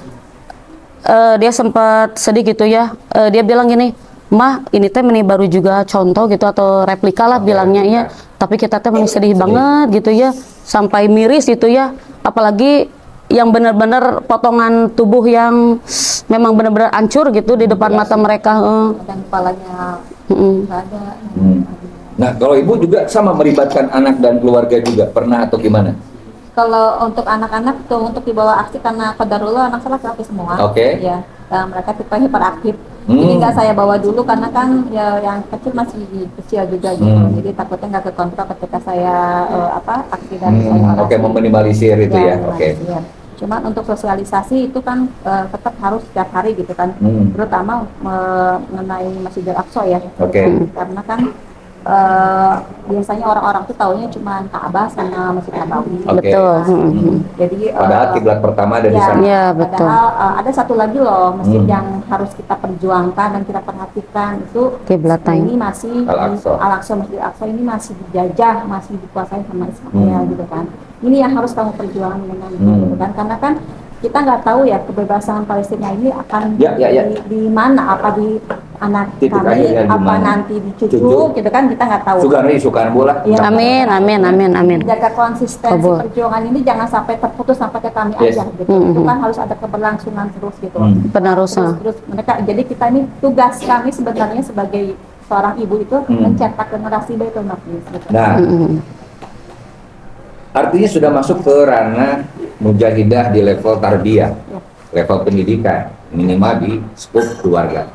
Dia sempat sedih gitu ya. Dia bilang gini, "Mah, ini teh meni baru juga contoh gitu atau replika lah bilangnya ya. Tapi kita teh meni sedih banget gitu ya, sampai miris gitu ya. Apalagi yang benar-benar potongan tubuh yang memang benar-benar hancur gitu di depan mata mereka." Dan kepalanya nggak ada. Nah, kalau ibu juga sama melibatkan anak dan keluarga juga pernah atau gimana? Kalau untuk anak-anak tuh untuk dibawa aksi karena qadarullah anak saya laki-laki semua. Oke. Ya, mereka tipe hiperaktif. Jadi nggak saya bawa dulu karena kan ya yang kecil masih kecil juga gitu. Jadi takutnya nggak kekontrol ketika saya aksi dan saya Oke, orasi. meminimalisir itu ya. Oke. minimalisir. Cuman untuk sosialisasi itu kan tetap harus setiap hari gitu kan. Terutama mengenai Masjidil Aqsa ya. Oke. Karena kan biasanya orang-orang tuh taunya cuma Ka'bah sama Masjid Nabawi. Oke. Betul. Jadi Padahal kiblat pertama ada di ya, sana. Iya, betul. Padahal ada satu lagi loh masjid yang harus kita perjuangkan dan kita perhatikan itu Kiblatnya. ini masih Al-Aqsa. Al-Aqsa, Masjid Al-Aqsa ini masih dijajah, masih dikuasai sama Israel gitu kan. Ini yang harus kamu perjuangkan gitu kan, karena kan kita nggak tahu ya kebebasan Palestina ini akan Ya. di mana, apa di anak Titik kami, akhirnya di apa mana? nanti di cucu Cucu. gitu kan, kita nggak tahu. Sugani sukan bola. Iya. Amin, amin, amin, amin. Jaga konsistensi Kabul. perjuangan ini jangan sampai terputus sampai ke kami Yes. aja gitu. Itu kan harus ada keberlangsungan terus gitu. Penerusan. Terus mereka, jadi kita ini tugas kami sebenarnya sebagai seorang ibu itu mencetak generasi Baitul Maqdis gitu. Nah, artinya sudah masuk ke ranah mujahidah di level tarbiyah, level pendidikan, minimal di skup keluarga.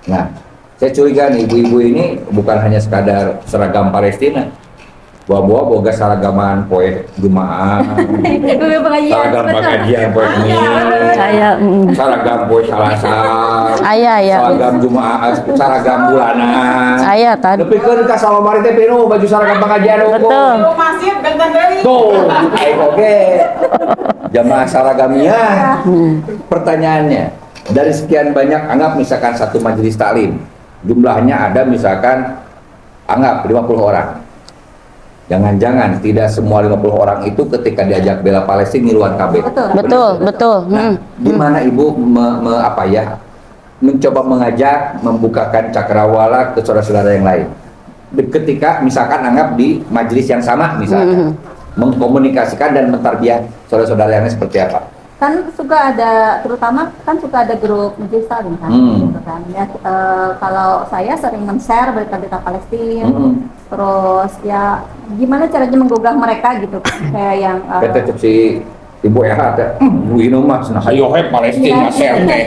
Nah, saya curiga nih ibu-ibu ini bukan hanya sekadar seragam Palestina, bawa boga seragaman poe Jumaah, seragam pengajian poe Kemis, Saya seragam poe Salasa, Ayah ya. seragam Jumaah, seragam bulanan. Ayah tadi. Tapi kan ka salomari teh pinu baju seragam pengajian hukum. Betul. Masih ganteng deui. Tuh, ayo oke. Jamaah saragamia. Pertanyaannya, dari sekian banyak, anggap misalkan satu majelis taklim, jumlahnya ada misalkan anggap 50 orang. Jangan-jangan tidak semua 50 orang itu ketika diajak bela Palestina ngiluan KB. Betul. Betul, betul. Nah, gimana ibu mencoba mengajak, membukakan cakrawala ke saudara-saudara yang lain? Ketika misalkan anggap di majelis yang sama misalkan, mengkomunikasikan dan mentarbiah saudara-saudara yang lain seperti apa? Kan suka ada, terutama kan suka ada grup majelis taklim kan, gitu kan. Ya, kalau saya sering men-share berita-berita Palestina, terus ya gimana caranya menggugah mereka gitu, kayak yang Kita cek si ibu ada, bu ini mas, nah ayo he Palestina share teh.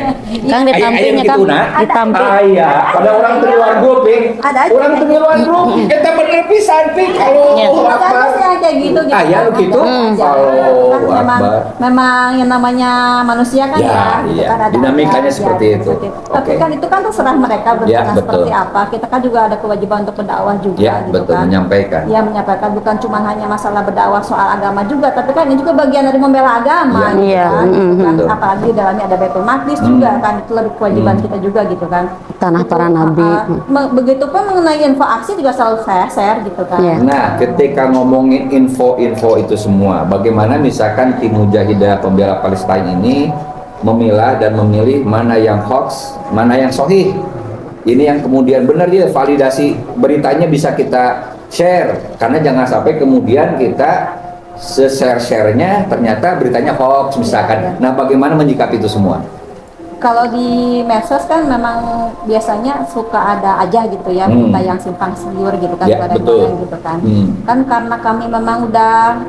Kang ditampilnya Aya Kang. gitu, nah. Ditampil. Aya, pada orang terluar grup, Ping. Ada aja. Orang terluar grup, kita bener pisan, Ping. Kalau Iya. ada aja sih yang kayak gitu gitu. Aya lu kan. gitu? Ada aja. Allahu Kan memang Akbar. memang yang namanya manusia kan Ya, ya, gitu iya. kan ada Dinamikanya aja, seperti ya, itu. Tapi Oke. kan itu kan terserah mereka Ya, bertindak betul. seperti apa. Kita kan juga ada kewajiban untuk berdakwah juga Ya, gitu betul, kan. menyampaikan. Ya, menyampaikan bukan cuma hanya masalah berdakwah soal agama juga, tapi kan ini juga bagian dari membela agama Iya. gitu Iya, kan. Gitu kan. betul. Apalagi di dalamnya ada Baitul Maqdis juga kan, itu lebih kewajiban kita juga gitu kan. Tanah Itu, para nabi. Begitupun mengenai info aksi juga selalu saya share gitu kan. Iya. Nah, ketika ngomongin info-info itu semua, bagaimana misalkan tim mujahidah pembela Palestina ini memilah dan memilih mana yang hoax, mana yang sahih. Ini yang kemudian benar dia validasi beritanya bisa kita share, karena jangan sampai kemudian kita se-share-share-nya ternyata beritanya hoax misalkan. Nah, bagaimana menyikapi itu semua? Kalau di medsos kan memang biasanya suka ada aja gitu ya berita yang simpang siur gitu kan, Ya, suka ada betul. yang gitu kan. Hmm. Kan karena kami memang udah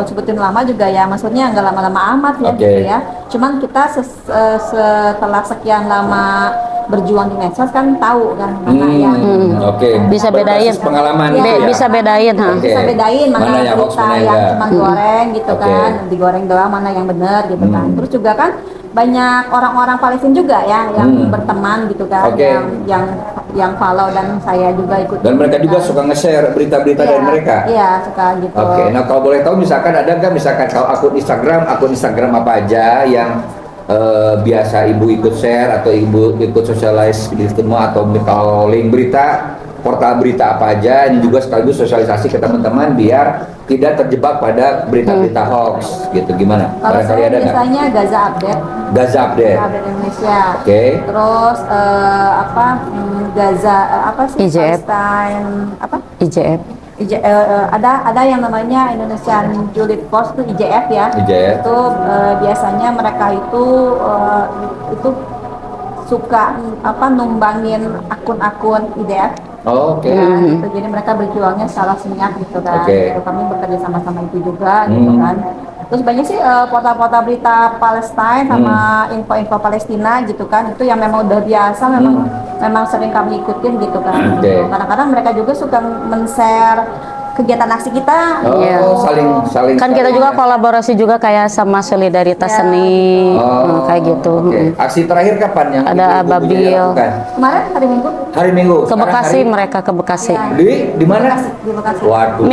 sebutin lama juga ya, maksudnya nggak lama-lama amat ya Oke. gitu ya. Cuman kita setelah sekian lama berjuang di medsos kan tahu kan mana yang Oke. Bisa bedain. Berbasis pengalaman Iya, itu ya. Bisa bedain, ha. Oke. bisa bedain mana, Mana yang hoax, berita mana yang enggak. cuma goreng gitu Oke. kan, digoreng doang, mana yang benar gitu kan. Hmm. Terus juga kan banyak orang-orang Palestina juga ya yang berteman gitu kan, Oke. yang follow dan saya juga ikut. Dan mereka juga suka nge-share berita-berita dari mereka. Iya, suka gitu. Oke, nah kalau boleh tahu misalkan ada nggak misalkan kalau akun Instagram apa aja yang biasa ibu ikut share atau ibu ikut sosialis di semua, atau kalau link berita, portal berita apa aja, ini juga sekaligus sosialisasi ke teman-teman biar tidak terjebak pada berita-berita hoax gitu, gimana? Kalau Barangkali saya ada nggak? biasanya Gaza Update, Gaza Update. Gaza Update Indonesia. Oke. Terus Gaza apa sih? IJF. Palestine apa? IJF. Ada yang namanya Indonesian Julid Post itu IJF ya. IJF. Itu biasanya mereka itu suka numbangin akun-akun IDF. Oh, oke. Ya, gitu. Jadi mereka berjuangnya secara senyap gitu kan. Oke. Gitu. Kami bekerja sama-sama itu juga gitu kan. Terus banyak sih portal-portal berita Palestina sama info-info Palestina gitu kan. Itu yang memang udah biasa, memang sering kami ikutin gitu kan. Oke. Kadang-kadang mereka juga suka men-share kegiatan aksi kita. Oh, Iya. saling Kan kita juga kolaborasi juga kayak sama solidaritas Ya. seni, Oh, kayak gitu. oke. Aksi terakhir kapan yang Ada ibu-ibu Ababil. jadi lakukan? Kemarin hari Minggu Hari Minggu. Ke Sekarang Bekasi, hari- mereka ke Bekasi. Ya. Di mana? di Bekasi. Waduh.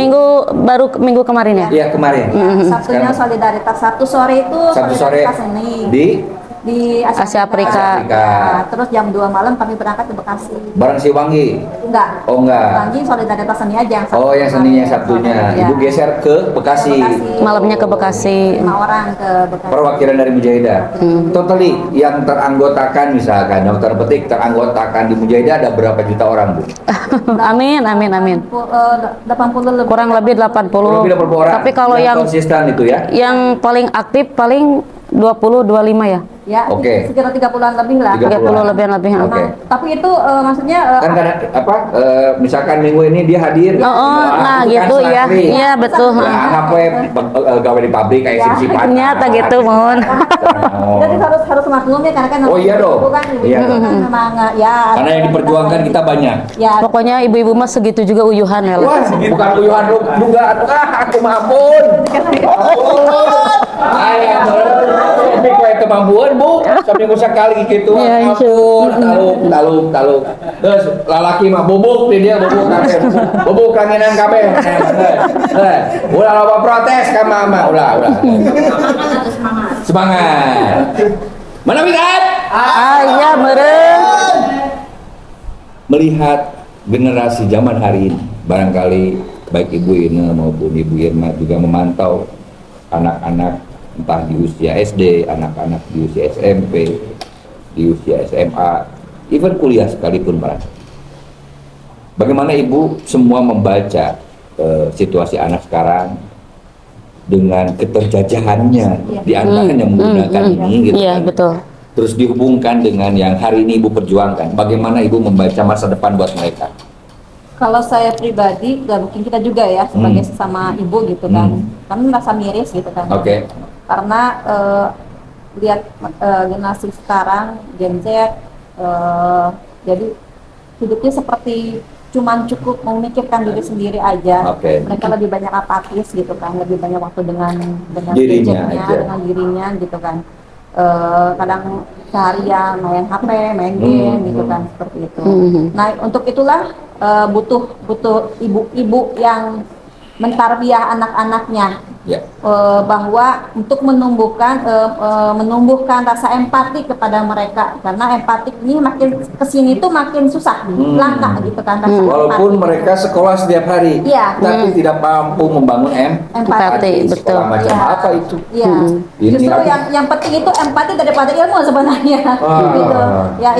Minggu kemarin ya? Iya kemarin. Sabtunya Sekarang- solidaritas, Sabtu sore itu Sabtu sore solidaritas ini di Asia Afrika. Nah, terus jam 2 malam kami berangkat ke Bekasi. Bareng si Wangi. Enggak. Oh enggak. Lagi solidaritas seni aja yang Oh yang seninya kemarin. Sabtunya. Ya. Ibu geser ke Bekasi. Malamnya ke Bekasi. 5 orang ke Bekasi. Perwakilan dari Mujahidah. Totally yang teranggotakan misalkan, dalam tanda petik teranggotakan di Mujahidah ada berapa juta orang, Bu? Amin, amin, amin. 80 lebih. Kurang lebih 80. Kurang lebih 80 orang. Tapi kalau yang konsisten itu ya. yang paling aktif paling 20-25 ya? Ya, Oke. sekitar 30-an lebih lah. 30 lebih. Oke. Tapi itu maksudnya Kan kadang misalkan minggu ini dia hadir. Nah itu kan gitu ya. asli. Iya betul. Ya, anggap we gawe di pabrik kayak Ya. sip-sipan. Ternyata gitu, mohon. Oh. Jadi harus maklum ya karena kan Oh, iya dong. ibu kan, Iya ibu dong. kan memang ya. Karena yang diperjuangkan kita banyak. Ya. Pokoknya ibu-ibu mah segitu juga uyuhan ya. Wah, bukan uyuhan lu juga. Aku maafun. Ayah, tapi kue kemampuan, Bu. Seminggu sekali gitu. Iya, Ampun, taluk. Terus lalaki mah bubuk nih dia, bubuk kabeh. Bubuk kangenan kabeh. Ulah loba protes ka mama, ulah. Semangat. Mana Wikat? Iya meureun. Melihat generasi zaman hari ini, barangkali baik Ibu Ina maupun Ibu Irma juga memantau anak-anak entah di usia SD, anak-anak di usia SMP, di usia SMA, even kuliah sekalipun barangkali. Bagaimana Ibu semua membaca situasi anak sekarang dengan keterjajahannya di antaranya menggunakan ini gitu Iya kan. betul. Terus dihubungkan dengan yang hari ini Ibu perjuangkan. Bagaimana Ibu membaca masa depan buat mereka? Kalau saya pribadi, dan mungkin kita juga ya sebagai sesama ibu gitu kan, kami merasa miris gitu kan. Oke. Karena lihat generasi sekarang Gen Z, jadi hidupnya seperti cuman cukup memikirkan diri sendiri aja. Oke. Mereka lebih banyak apatis gitu kan, lebih banyak waktu dengan Dirinya gadgetnya, aja. dengan dirinya gitu kan. Kadang seharian main HP, main game gitu kan, seperti itu. Nah untuk itulah butuh ibu-ibu yang mentarbiyah anak-anaknya, Ya. bahwa untuk menumbuhkan rasa empati kepada mereka, karena empati ini makin kesini tuh makin susah, langka gitu kan rasa Walaupun empati. mereka sekolah setiap hari, Iya. tapi tidak mampu membangun Empati, di sekolah betul. macam Iya. apa itu? Iya, Ini justru apa? yang penting itu empati daripada ilmu sebenarnya, Ah. gitu. Ya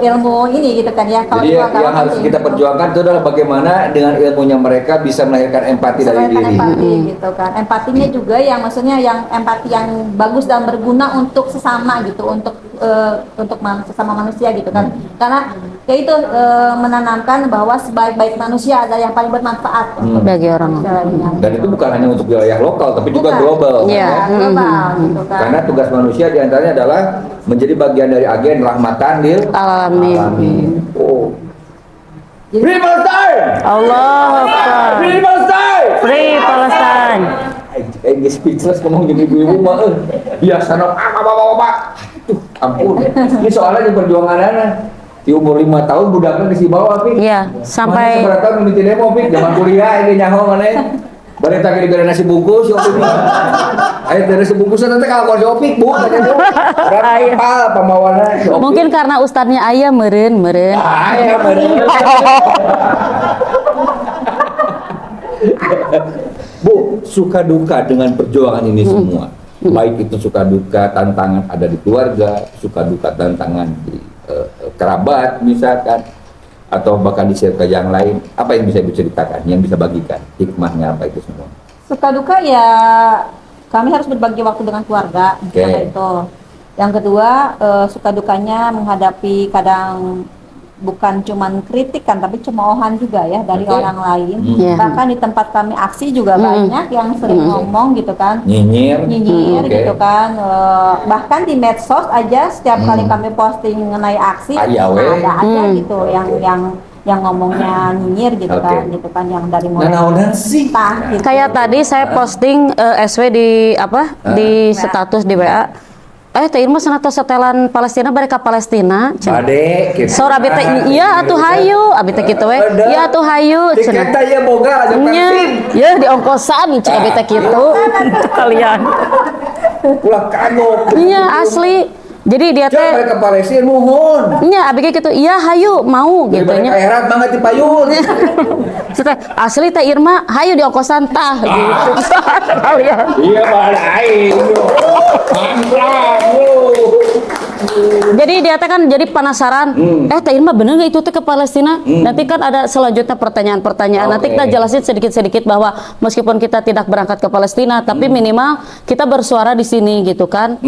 ilmu ini gitu kan ya. Kalau Jadi itu yang agama harus penting. kita perjuangkan itu adalah bagaimana dengan ilmunya mereka bisa melahirkan empati dari Melahirkan diri. empati gitu kan. Empatinya empatinya juga yang maksudnya yang empati yang bagus dan berguna untuk sesama gitu, untuk sesama manusia gitu kan. Karena ya itu menanamkan bahwa sebaik-baik manusia adalah yang paling bermanfaat untuk Bagi orang lainnya. Dan itu bukan hanya untuk wilayah lokal, tapi juga Bukan. global. Iya. kan? Global gitu kan. Karena tugas manusia diantaranya adalah menjadi bagian dari agen rahmatan lil Alamin. alamin. Oh. Jadi- Free Palestine! Allah Akbar. Free Palestine! Free Palestine. Enggak speechless ngomong gini ibu-ibu mah. Biasa nok apa. Tuh, ampun. Ini soalnya di perjuangan anak. Di umur 5 tahun budaknya di bawah, Pik. Iya, sampai Mana seberapa mimiti demo, Pik? Zaman kuliah ini nyaho mana? Balik tak diberi nasi bungkus, si Opik. Ayo dari nasi bungkusan nanti kalau si Opik, Bu. Berapa pembawaannya si Opik? mungkin karena ustadznya ayah meren. Ayo, Bu, suka duka dengan perjuangan ini semua. Baik itu suka duka tantangan ada di keluarga, suka duka tantangan di kerabat misalkan, atau bahkan di circle yang lain. Apa yang bisa diceritakan, yang bisa bagikan hikmahnya apa itu semua? Suka duka ya kami harus berbagi waktu dengan keluarga misalnya itu. Yang kedua suka dukanya menghadapi kadang bukan cuman kritikan tapi cemoohan juga ya dari Oke. orang lain. Iya. Bahkan di tempat kami aksi juga banyak yang sering ngomong gitu kan. Nyinyir, Nyinyir Oke. gitu kan. Bahkan di medsos aja setiap kali kami posting mengenai aksi Aya we. ada aja gitu yang ngomongnya nyinyir gitu Oke. kan, gitu kan yang dari Nah, mulai naonan sih. entah gitu. Kayak tadi saya posting SW di di status di WA. Teh Irma sanata setelan Palestina bari ka Palestina. cenah. Bade, gitu. Sor abi teh iya atuh hayu, abi teh kitu we. Iya atuh hayu cenah. Tiket ya boga aja Nya, Persib. ya di ongkosan cek abi teh kitu. Kalian. Pulang kagok. Iya asli. Jadi dia Coba teh balik ke Palestina mohon. nya abi kitu iya hayu mau gitu Balik ke nya. Erat banget di payun. Teh asli teh Irma hayu di ongkosan tah gitu. Kalian. Iya balain. Jadi dia teh kan jadi penasaran, teh Irma bener nggak itu teh ke Palestina? Nanti kan ada selanjutnya pertanyaan-pertanyaan. Nanti kita jelasin sedikit-sedikit bahwa meskipun kita tidak berangkat ke Palestina, tapi minimal kita bersuara di sini gitu kan.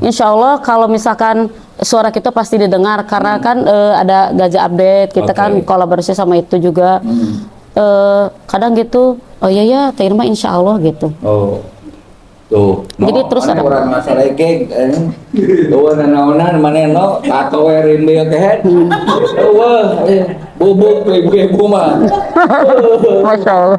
Insya Allah kalau misalkan suara kita pasti didengar karena kan ada Gajah Update, kita kan Oke. kolaborasi sama itu juga. Kadang gitu, oh iya ya teh Irma insya Allah gitu. Oh. Tuh, Jadi terus ada- orang masalah kek, tuh nanaonan mana no, tato rimbe kehet, wah, bubuk ibu mah, Masya Allah.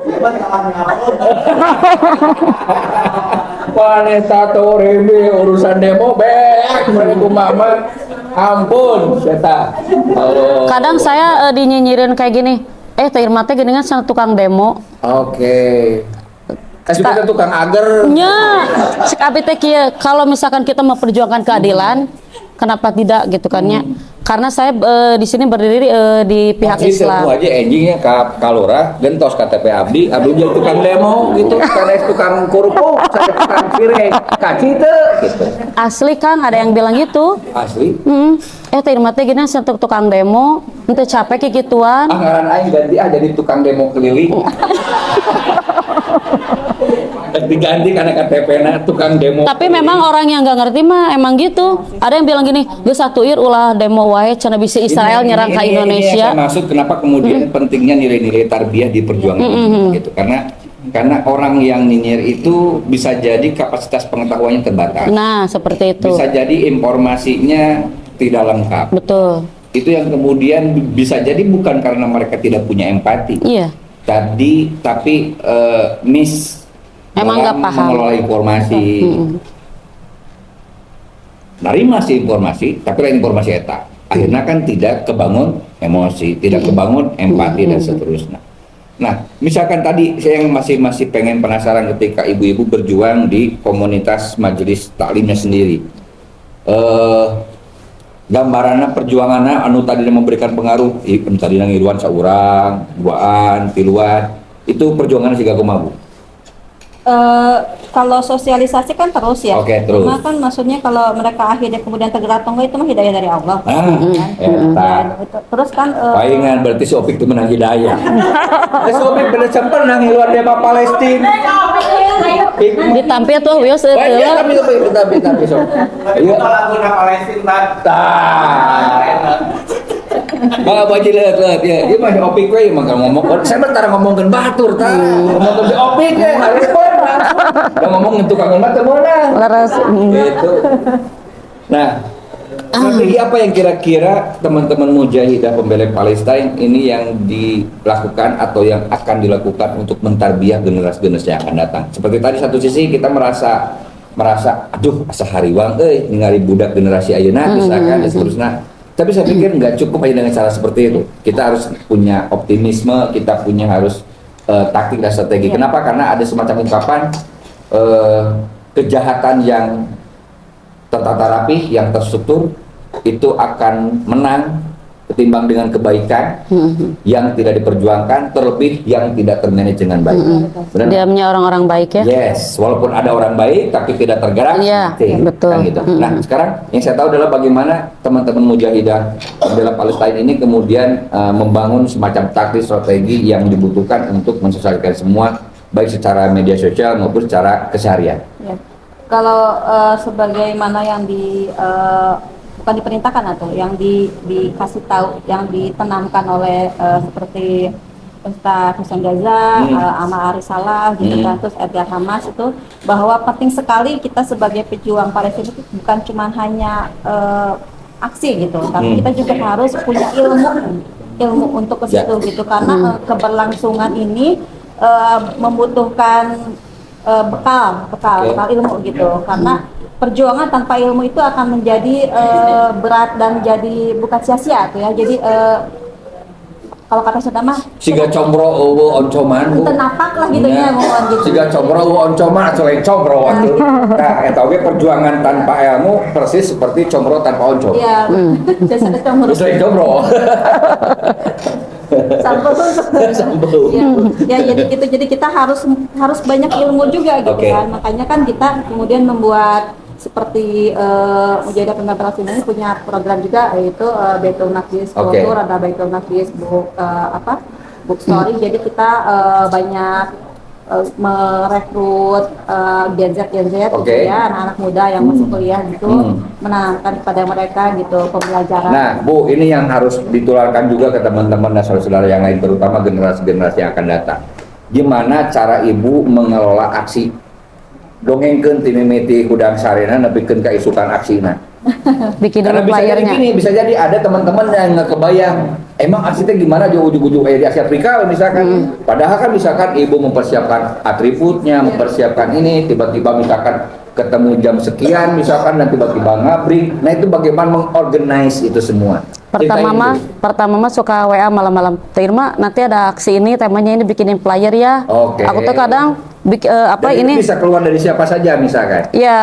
mana tato rimbe urusan demo beak, mereka mama, ampun, seta, Kadang saya dinyinyirin kayak gini, teh Irma teh gini kan sama tukang demo. Oke, kita tukang agar, Nya, cek abi teh kieu, kalau misalkan kita memperjuangkan keadilan, kenapa tidak gitu kan ya? Karena saya di sini berdiri di pihak Aku Islam. aja enjingnya ka Lurah, gentos KTP abdi jadi tukang demo gitu, karena tukang kurupuk, saya tukang piring, kaci teu, gitu. Asli Kang, ada yang bilang gitu. Asli. Teh Irma teh gini sentuh tukang demo, ente capek kayak gituan. Anggaran aing ganti jadi tukang demo keliling. Diganti karena KTP-na tukang demo. Tapi memang orang yang nggak ngerti mah emang gitu. Ada yang bilang gini, geus satuir ulah demo wae cenah bisa Israel nyerang ke Ini Indonesia. yang saya maksud kenapa kemudian pentingnya nilai-nilai tarbiyah di perjuangan ini gitu. Karena orang yang nyinyir itu bisa jadi kapasitas pengetahuannya terbatas. Nah, seperti itu. Bisa jadi informasinya tidak lengkap. Betul. Itu yang kemudian bisa jadi bukan karena mereka tidak punya empati. Iya. Tapi miss Emang dalam nggak paham. mengelola informasi. Nerima sih informasi, tapi lain informasi eta. Akhirnya kan tidak kebangun emosi, tidak kebangun empati dan seterusnya. Nah, misalkan tadi saya yang masih pengen penasaran ketika ibu-ibu berjuang di komunitas majelis taklimnya sendiri. Gambarannya perjuangannya anu tadi memberikan pengaruh, tadi ngiruan saurang, duaan, tiluan, itu perjuangannya siga kumaha Bu? Kalau sosialisasi kan terus ya. Oke, terus. Cuma kan maksudnya kalau mereka akhirnya kemudian tergerak atau enggak itu mah hidayah dari Allah. Eta. Terus kan Palingan berarti si Opik itu menang hidayah. Si Opik bener sempat menang luar dia Palestina. Ditampi tuh wios Wah, teu. iya, tapi so. Iya. lagu Palestina. Bang baju lihat ya. Dia masih opik we emang kalau ngomong. Saya bentar ngomongkeun batur tah. Ngomongkeun si opik ya. Harus langsung. Udah ngomong tukang batur mana? Laras Gitu. Nah, strategi apa yang kira-kira teman-teman mujahidah pembela Palestina ini yang dilakukan atau yang akan dilakukan untuk mentarbiyah generasi-generasi yang akan datang? Seperti tadi satu sisi kita merasa aduh asa hariwang ningali budak generasi ayeuna misalkan dan seterusnya. Tapi saya pikir nggak cukup hanya dengan cara seperti itu. Kita harus punya optimisme, kita harus taktik dan strategi. Kenapa? Karena ada semacam ungkapan kejahatan yang tertata rapi, yang terstruktur itu akan menang ketimbang dengan kebaikan yang tidak diperjuangkan, terlebih yang tidak termanage dengan baik. Benar? diamnya orang-orang baik ya. Yes, walaupun ada orang baik tapi tidak tergerak. Iya, betul. Kan gitu. Nah, sekarang yang saya tahu adalah bagaimana teman-teman mujahidah pembela Palestina ini kemudian membangun semacam taktik strategi yang dibutuhkan untuk mensosialisasikan semua, baik secara media sosial maupun secara keseharian. Ya. Kalau sebagaimana yang bukan diperintahkan atau yang dikasih tahu, yang ditanamkan oleh seperti Ustaz Husain Gaza, Amal Arisalah, gitu kan, terus Edgar Hamas itu, bahwa penting sekali kita sebagai pejuang Palestina itu bukan cuma hanya aksi gitu, tapi kita juga harus punya ilmu untuk ke situ gitu, karena keberlangsungan ini membutuhkan bekal ilmu gitu, karena perjuangan tanpa ilmu itu akan menjadi berat dan jadi bukan sia-sia tuh ya. Jadi kalau kata Sunda mah Siga combro eueuh oncoman. kita napak lah gitu ya ngomong gitu. Siga combro eueuh oncoman atuh combro atuh. Nah, eta oge perjuangan tanpa ilmu persis seperti combro tanpa onco. Iya. Jadi ada combro. Terus lain combro. Sambel. Sambel. Ya jadi gitu. Jadi kita harus banyak ilmu juga gitu Oke. kan. Makanya kan kita kemudian membuat seperti Mujahidah Pembela Palestina ini punya program juga, yaitu Baitul Nafis Oke. Kultur, ada Baitul Nafis book story. Jadi kita banyak merekrut Gen Z gitu Oke. ya, anak-anak muda yang masih kuliah gitu, menanamkan kepada mereka gitu pembelajaran. Nah, Bu, ini yang harus ditularkan juga ke teman-teman dan saudara-saudara yang lain, terutama generasi-generasi yang akan datang. Gimana cara Ibu mengelola aksi? Dongengkeun ti mimiti kudang sarena nepikeun ka isukan aksina. Bikin Karena dulu bisa jadi playernya. gini, bisa jadi ada teman-teman yang nggak kebayang emang aksinya gimana jauh ujung-ujung di Asia Afrika misalkan. Padahal kan misalkan ibu mempersiapkan atributnya, mempersiapkan ini, tiba-tiba misalkan ketemu jam sekian misalkan dan tiba-tiba ngabrik. Nah itu bagaimana mengorganize itu semua. Pertama mah suka WA malam-malam. Teh Irma, nanti ada aksi ini, temanya ini bikinin flyer ya. Oke. Aku tuh kadang Dan ini bisa keluar dari siapa saja misalkan. ya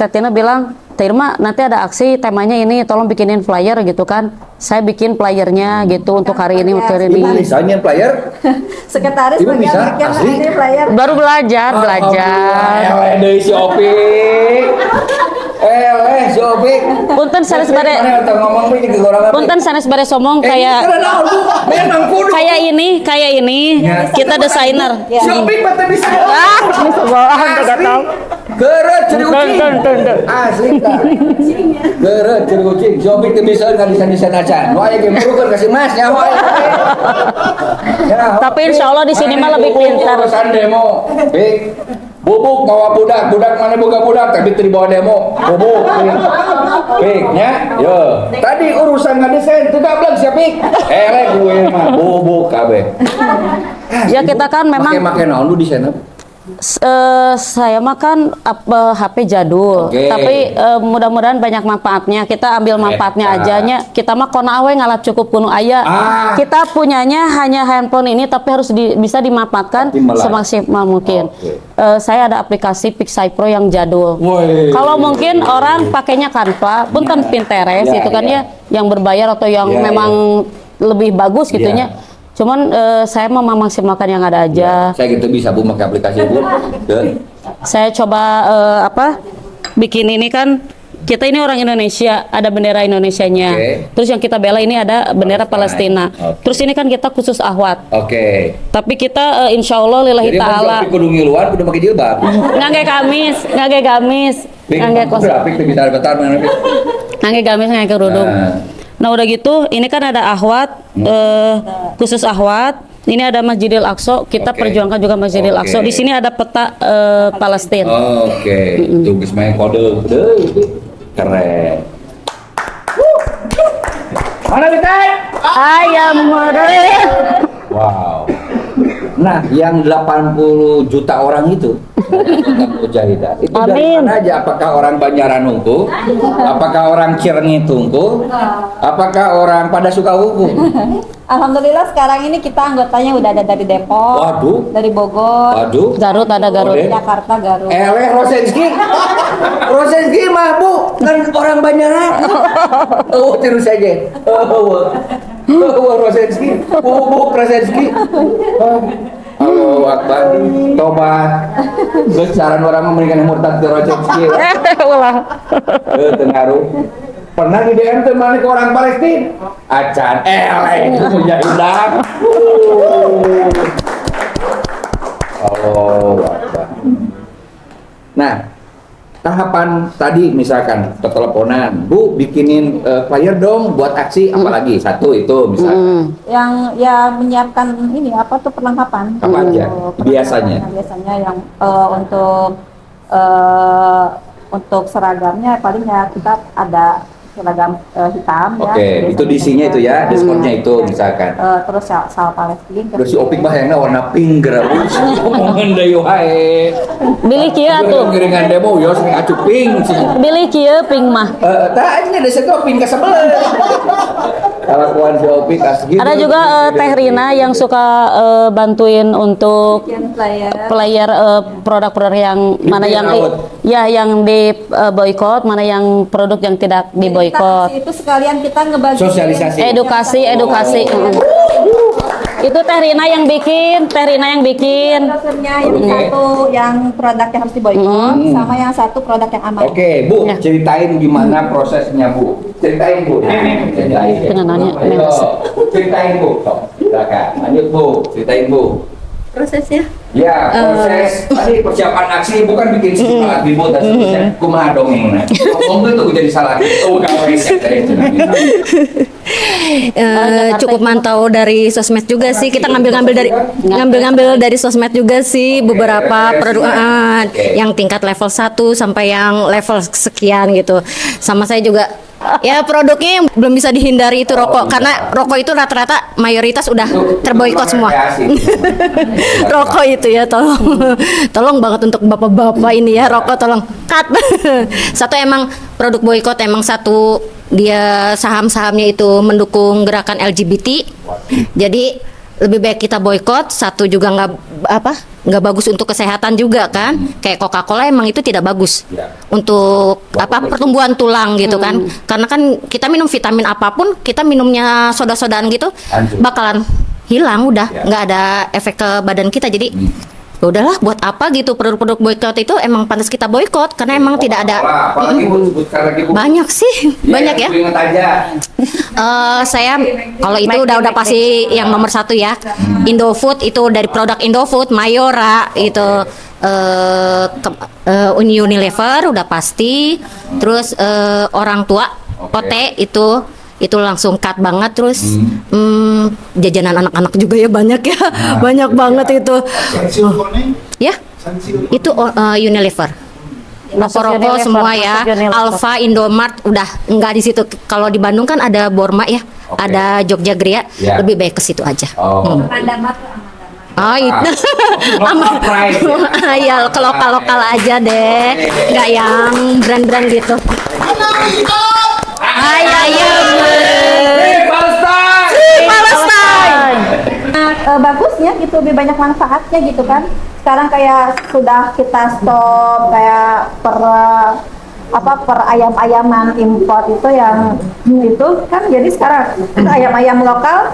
Teh Tina bilang, Teh Irma nanti ada aksi temanya ini, tolong bikinin flyer gitu kan. Saya bikin flyernya gitu untuk hari ini, untuk hari Ibu ini. misalnya player, Sekretaris Ibu bagian bisa? bikin Asli? ini flyer. Baru belajar. Eleh si Opik. Si Opik. Punten sanes bare Mana teu ngomong we jeung orang Punten sanes bare somong kayak memang kudu. kayak ini Ya. kita desainer. Si Opik mah teu bisa. Bisa bohong enggak tahu. Geureuh ceri ucing. Tun. Asli tah. Geureuh ceri ucing. Si Opik teu bisa ngadisan-disan acan. Nu aya ge murukeun ka si Mas nyaho aya. Tapi insya Allah di sini mah lebih pintar. Urusan demo. Pik. Bubuk bawa budak mana boga budak tapi teu dibawa demo. Bubuk. Pik nya. Yo. Tadi urusan ngadesain teu gablek sia Pik. Eleh gue mah bubuk kabeh. Ya kita kan memang Make naon lu di sana? saya makan HP jadul, Oke. tapi mudah-mudahan banyak manfaatnya. Kita ambil manfaatnya Eta. aja nya. Kita mah konawe ngalap cukup kuno aya. Kita punyanya hanya handphone ini, tapi harus bisa dimanfaatkan Optimal lah. semaksimal mungkin. Oke. Saya ada aplikasi Pixai Pro yang jadul. Woi. Kalau mungkin orang pakainya Canva, punten Pinterest Ya, itu kan ya. ya, yang berbayar atau yang Ya, memang lebih bagus gitunya. Ya. Cuman saya mau memaksimalkan yang ada aja. Saya gitu bisa Bu pakai aplikasi Bu. Deh. Saya coba bikin ini kan kita ini orang Indonesia, ada bendera Indonesianya. Oke. Terus yang kita bela ini ada bendera Palestina. Oke. Terus ini kan kita khusus ahwat. Oke. Tapi kita insya Allah lillahi Jadi ta'ala mau kudu ngiluan, kudu pakai jilbab. ngangge gamis, Pik, ngangge kos, grafik tuh bentar-bentar mana Pik? ngangge gamis, ngangge kerudung. Nah udah gitu, ini kan ada ahwat, khusus ahwat. Ini ada Masjidil Aqsa, kita Oke. perjuangkan juga Masjidil Oke. Aqsa. Di sini ada peta Palestina. Oke, tugas main kode. Keren. Mana Bitai? Ayam merah. Wow. Nah, yang 80 juta orang itu kota Mujahidah itu dari Amin. mana aja? Apakah orang Banjaran Unggul? Apakah orang Cirenyi Tungku? Apakah orang pada Sukawuku? Alhamdulillah sekarang ini kita anggotanya udah ada dari Depok, Waduh. dari Bogor, Waduh. Garut ada Garut. Boleh. Jakarta, Garut. Rosenski. Rosenski mah Bu, kan orang Banjaran. Oh, terus saja. Rosenski. Bu Rosenski. Halo Akbar, tobat. Besaran orang memberikan murtad ke Rosenski. Ulah. Tengaruh. Pernah di DM tuh mana ke orang Palestina? Acan, itu Mujahidah. Oh, Akbar. Nah, tahapan tadi misalkan teleponan, Bu bikinin flyer dong buat aksi apalagi satu itu misalkan. Yang ya menyiapkan ini apa tuh perlengkapan. Apa aja? Biasanya? Biasanya yang untuk seragamnya paling ya kita ada seragam hitam ya. Oke, itu disinya itu ya, diskonnya itu misalkan. Terus sal Palestina. Terus si Opik mah yang warna pink gerak. Ngomongin deui wae. Bilih kieu atuh. Ngiringan demo yo sing acu pink. Bilih kieu ping mah. Tah ini ada satu pink ke sebelah. Kalakuan si Opik asli. Ada juga Teh Rina yang suka bantuin untuk player produk-produk yang mana yang yang di boykot, mana yang produk yang tidak di boykot. Itu sekalian kita ngebagi Sosialisasi. Edukasi. Itu Teh Rina yang bikin, Produsernya yang satu yang produknya harus diboykot, sama yang satu produk yang aman. Oke, Bu, Ya. ceritain gimana prosesnya, Bu. Ceritain, Bu. Ceritain. Dengan nanya, Ayo, ceritain, Bu. Sok, silakan. Lanjut, Bu. Ceritain, Bu. Prosesnya? Ya, proses tadi persiapan aksi bukan bikin alat bimbo dan seterusnya. Kumaha dongengna. Ngomong itu jadi salah. Oh, gawe Cukup mantau dari sosmed juga sih, kita ngambil dari sosmed juga sih beberapa produk yang tingkat level 1 sampai yang level sekian gitu. Sama saya juga ya produknya yang belum bisa dihindari itu rokok, karena rokok itu rata-rata mayoritas udah terboikot semua. Rokok itu ya, tolong banget untuk bapak-bapak ini ya, rokok tolong cut. Satu emang produk boikot, emang satu dia saham-sahamnya itu mendukung gerakan LGBT. Jadi lebih baik kita boikot. Satu juga nggak bagus untuk kesehatan juga kan. Kayak Coca-Cola emang itu tidak bagus untuk pertumbuhan tulang gitu kan. Karena kan kita minum vitamin apapun, kita minumnya soda-sodaan gitu bakalan hilang, udah nggak ada efek ke badan kita. Jadi ya udahlah, buat apa gitu produk-produk boykot itu, emang pantas kita boykot karena emang tidak ada. Apalagi Bu, sebutkan lagi, Bu. Banyak sih, banyak ya. Ingat aja. Saya kalau itu udah pasti yang nomor satu ya. Indofood itu dari produk Indofood, Mayora itu Unilever udah pasti. Terus orang tua Ote itu langsung cut banget. Terus jajanan anak-anak juga ya banyak ya. Banyak banget itu. Ya. Itu Unilever. Rokok-rokok semua ya. Alfa, Indomart udah enggak di situ. Kalau di Bandung kan ada Borma ya. Ada Jogja Gria. Ya. Lebih baik ke situ aja. Oh. Oh itu Lokal price. ya ke lokal aja deh, nggak yang brand-brand gitu. Palestine. Bagusnya gitu, lebih banyak manfaatnya gitu kan. Sekarang kayak sudah kita stop kayak per ayam-ayaman import itu yang itu kan, jadi sekarang ayam-ayam lokal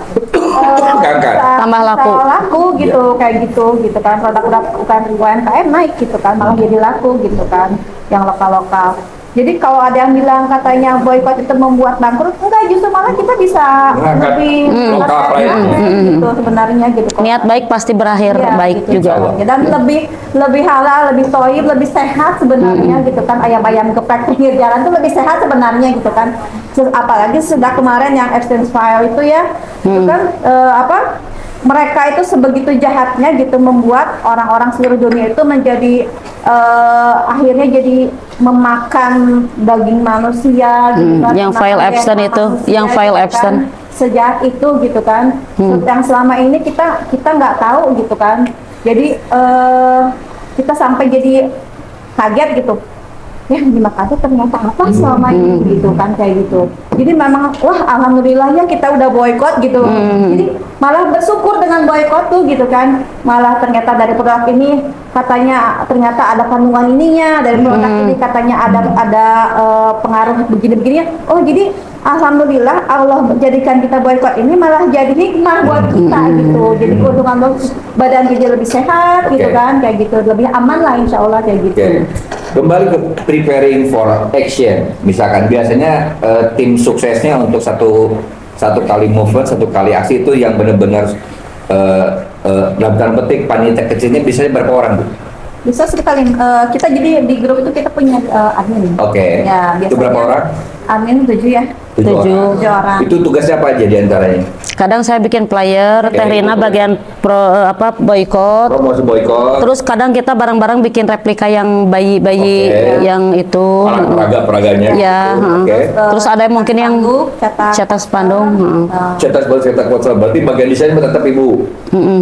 Tambah laku. gitu, kayak gitu kan, produk-produk UMKM naik gitu kan, malah jadi laku gitu kan yang lokal-lokal. Jadi kalau ada yang bilang katanya boykot itu membuat bangkrut, enggak, justru malah kita bisa Mengangkat lebih lokal player. gitu sebenarnya gitu. Niat baik pasti berakhir Iya, baik gitu, juga. insya Allah. Dan lebih halal, lebih toib, lebih sehat sebenarnya gitu kan. Ayam-ayam geprek pinggir jalan tuh lebih sehat sebenarnya gitu kan. Apalagi sudah kemarin yang Epstein File itu ya, itu kan mereka itu sebegitu jahatnya gitu membuat orang-orang seluruh dunia itu menjadi akhirnya jadi memakan daging manusia gitu kan. Yang file Makan Epstein DNA itu, manusia yang file gitu kan. Epstein. Sejak itu gitu kan, yang selama ini kita nggak tahu gitu kan. Jadi kita sampai jadi kaget gitu. Ya gimana aja ternyata apa selama ini gitu kan, kayak gitu. Jadi memang wah alhamdulillah ya kita udah boykot gitu. Jadi malah bersyukur dengan boykot tuh gitu kan. Malah ternyata dari produk ini katanya ternyata ada kandungan ininya, dari produk ini katanya ada pengaruh begini-begini. Oh jadi alhamdulillah Allah jadikan kita boykot ini malah jadi hikmah buat kita gitu. Jadi keuntungan badan jadi lebih sehat gitu Oke. kan, kayak gitu, lebih aman lah insya Allah kayak gitu. Oke. Kembali ke preparing for action. Misalkan biasanya tim suksesnya untuk satu kali movement, satu kali aksi itu yang benar-benar dalam tanda petik panitia kecilnya biasanya berapa orang, Bu? Bisa sekitar kita jadi di grup itu kita punya admin. Oke. Ya, Itu berapa orang? Admin 7 ya. 7 orang. 7 orang. Itu tugasnya apa aja diantaranya? Kadang saya bikin flyer, Oke. Teh Rina bagian boykot. Promosi boykot. Terus kadang kita bareng-bareng bikin replika yang bayi-bayi Oke. yang itu. Peraga-peraganya. Ya, Oke. Terus ada mungkin yang cetak spanduk. Cetak poster. Berarti bagian desain tetap Ibu.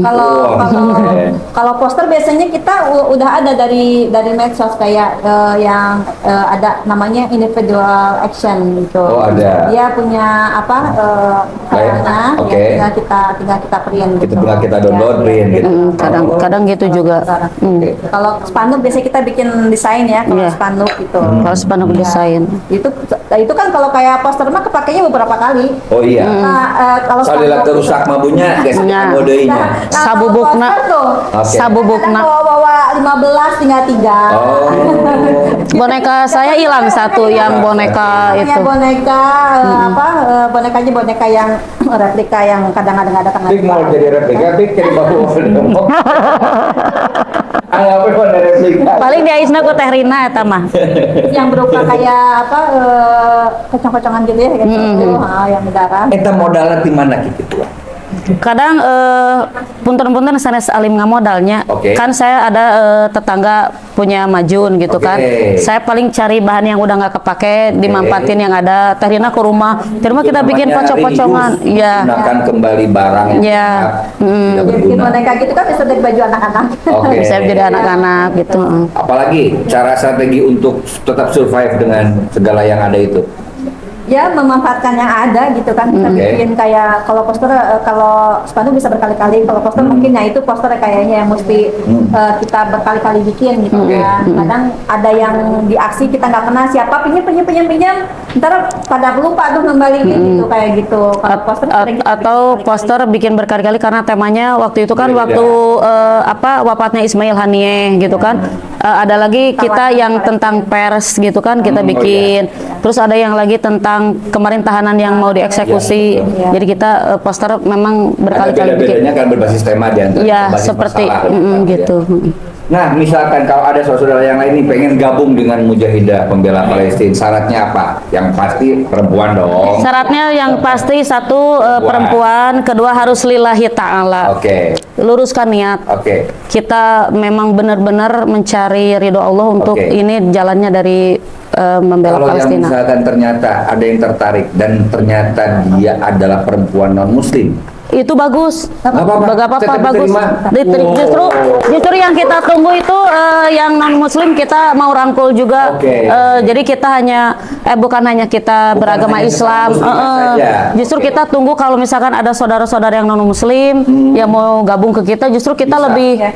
Kalau Oke. kalau poster biasanya kita udah ada dari medsos kayak yang ada namanya individual action gitu. Oh, ada. Dia punya file-nya, Oke. ya, tinggal kita print gitu. Kita download, Ya, print gitu. Kadang gitu juga. Oke. Kalau spanduk biasanya kita bikin desain ya, kalau Iya. spanduk gitu. Kalau spanduk desain. Itu kan kalau kayak poster mah kepakainya beberapa kali. Oh iya. Nah, kalau Salila spanduk kerusak mabunya, guys, Ya. modenya. Sabubukna. Oke. Sabubukna. Bawa 15 tinggal 3. Oh. Boneka saya hilang satu yang boneka Punya itu. boneka bonekanya boneka yang replika yang kadang-kadang ada tangan. Pik mau jadi replika, Pik jadi bahu. Apa mau jadi replika? Paling dia isna ku Teh Rina eta mah. Yang berupa kayak kocong-kocongan gitu ya, kayak gitu, yang darah. Eta modalnya di mana gitu? Kadang punten-punten sanes alim ngamodalnya. Oke. Kan saya ada tetangga punya majun gitu Oke. kan. Saya paling cari bahan yang udah nggak kepake, dimanfaatin yang ada. Teh Rina ke rumah. Di rumah kita Itu bikin namanya pocong-pocongan. reuse, Iya. gunakan kembali barang yang Iya. tidak Bikin berguna. boneka gitu kan bisa dari baju anak-anak. Oke. Bisa jadi anak-anak gitu. Apalagi cara strategi untuk tetap survive dengan segala yang ada itu. Ya memanfaatkan yang ada gitu kan, kita Oke. bikin kayak kalau poster kalau spanduk bisa berkali-kali, kalau poster mungkin ya itu poster kayaknya yang mesti kita berkali-kali bikin gitu Oke. kan. Kadang ada yang di aksi kita nggak kenal siapa, pinjam, ntar pada lupa tuh ngembaliin gitu kayak gitu. Kalau poster sering kita bikin Atau berkali-kali. poster bikin berkali-kali karena temanya waktu itu kan Beda-beda. waktu wafatnya Ismail Haniyeh gitu kan. Ada lagi kita yang tentang pers gitu kan kita bikin. Terus ada yang lagi tentang kemarin tahanan yang mau dieksekusi. Iya. Jadi kita poster memang Ada berkali-kali bikin. beda-bedanya kan berbasis tema di antara Iya, berbasis seperti masalah, gitu. Nah, misalkan kalau ada saudara yang lain nih pengen gabung dengan Mujahidah Pembela Palestina, syaratnya apa? Yang pasti perempuan dong. Syaratnya yang pasti satu perempuan, kedua harus lillahi ta'ala. Oke. Luruskan niat. Oke. Kita memang benar-benar mencari ridho Allah untuk Oke. ini jalannya dari membela Kalau yang Palestina. misalkan ternyata ada yang tertarik dan ternyata dia adalah perempuan non muslim, Itu bagus. Nggak apa-apa. Nggak apa-apa, Tetap bagus. diterima. Wow. Justru yang kita tunggu itu yang non muslim kita mau rangkul juga. Oke. Jadi kita bukan hanya kita Bukan beragama hanya Islam. sesama muslim saja. Justru Oke. kita tunggu kalau misalkan ada saudara-saudara yang non muslim yang mau gabung ke kita, justru kita Bisa. lebih Ya.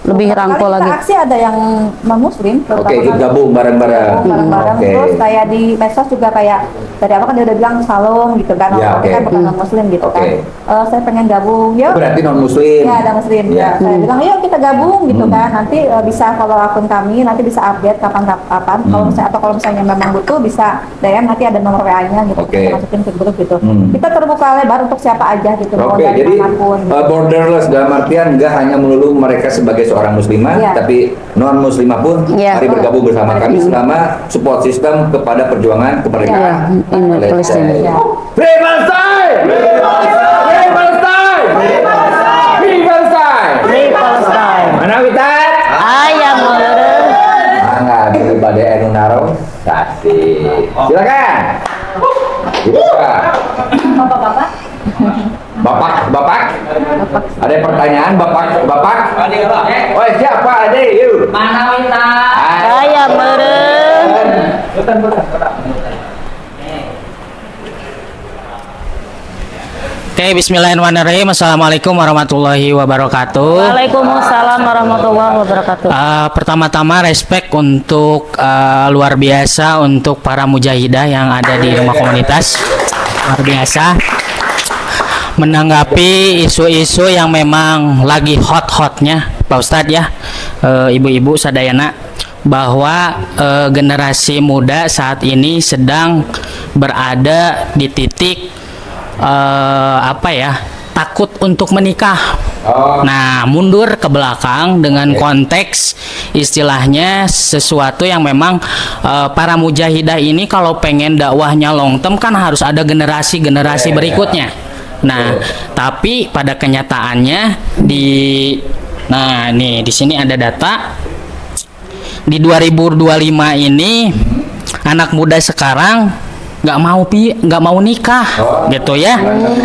lebih rangkul Kali kita lagi. aksi ada yang non muslim. oke, gabung bareng-bareng. Bareng-bareng. Oke. Terus kayak di medsos juga kayak dari apa kan dia udah bilang salom gitu kan, Ya, mereka oke. bukan non muslim gitu Oke. kan. Saya pengen gabung, yuk. Berarti non muslim. Ya ada muslim. Ya. Ya. Saya bilang yuk kita gabung gitu kan. Nanti bisa follow akun kami, nanti bisa update kapan-kapan. Kalau misalnya memang butuh bisa DM, nanti ada nomor WA-nya gitu. Oke. Kita masukin ke grup gitu. Hmm. Kita terbuka lebar untuk siapa aja gitu. mau Oke, dari jadi manapun. borderless dalam artian nggak hanya melulu mereka sebagai seorang muslimah, Iya. tapi non muslimah pun Iya. mari bergabung bersama kami selama support system kepada perjuangan kemerdekaan Iya, ini Palestina. Ya. Free Palestine! Free Palestine! Free Palestine! Free Palestine! Free Palestine. Mana Witat? Ayam meren. Mangga daripada Enu Naro, kasih. Silakan. Dibuka. Bapak-bapak. Bapak. Ada pertanyaan, Bapak? Oh, siapa ada yuk? Mana Wita? Ayam meren. Oke, bismillahirrahmanirrahim. Assalamualaikum warahmatullahi wabarakatuh. Waalaikumsalam warahmatullahi wabarakatuh. Pertama-tama respect untuk luar biasa untuk para mujahidah yang ada di rumah komunitas. Luar biasa. Menanggapi isu-isu yang memang lagi hot-hotnya, Pak Ustadz ya, ibu-ibu sadayana, bahwa generasi muda saat ini sedang berada di titik takut untuk menikah. Oh. Nah, mundur ke belakang dengan konteks istilahnya sesuatu yang memang para mujahidah ini kalau pengen dakwahnya long term kan harus ada generasi-generasi berikutnya. Nah, tapi pada kenyataannya di sini ada data di 2025 ini anak muda sekarang nggak mau nikah gitu ya.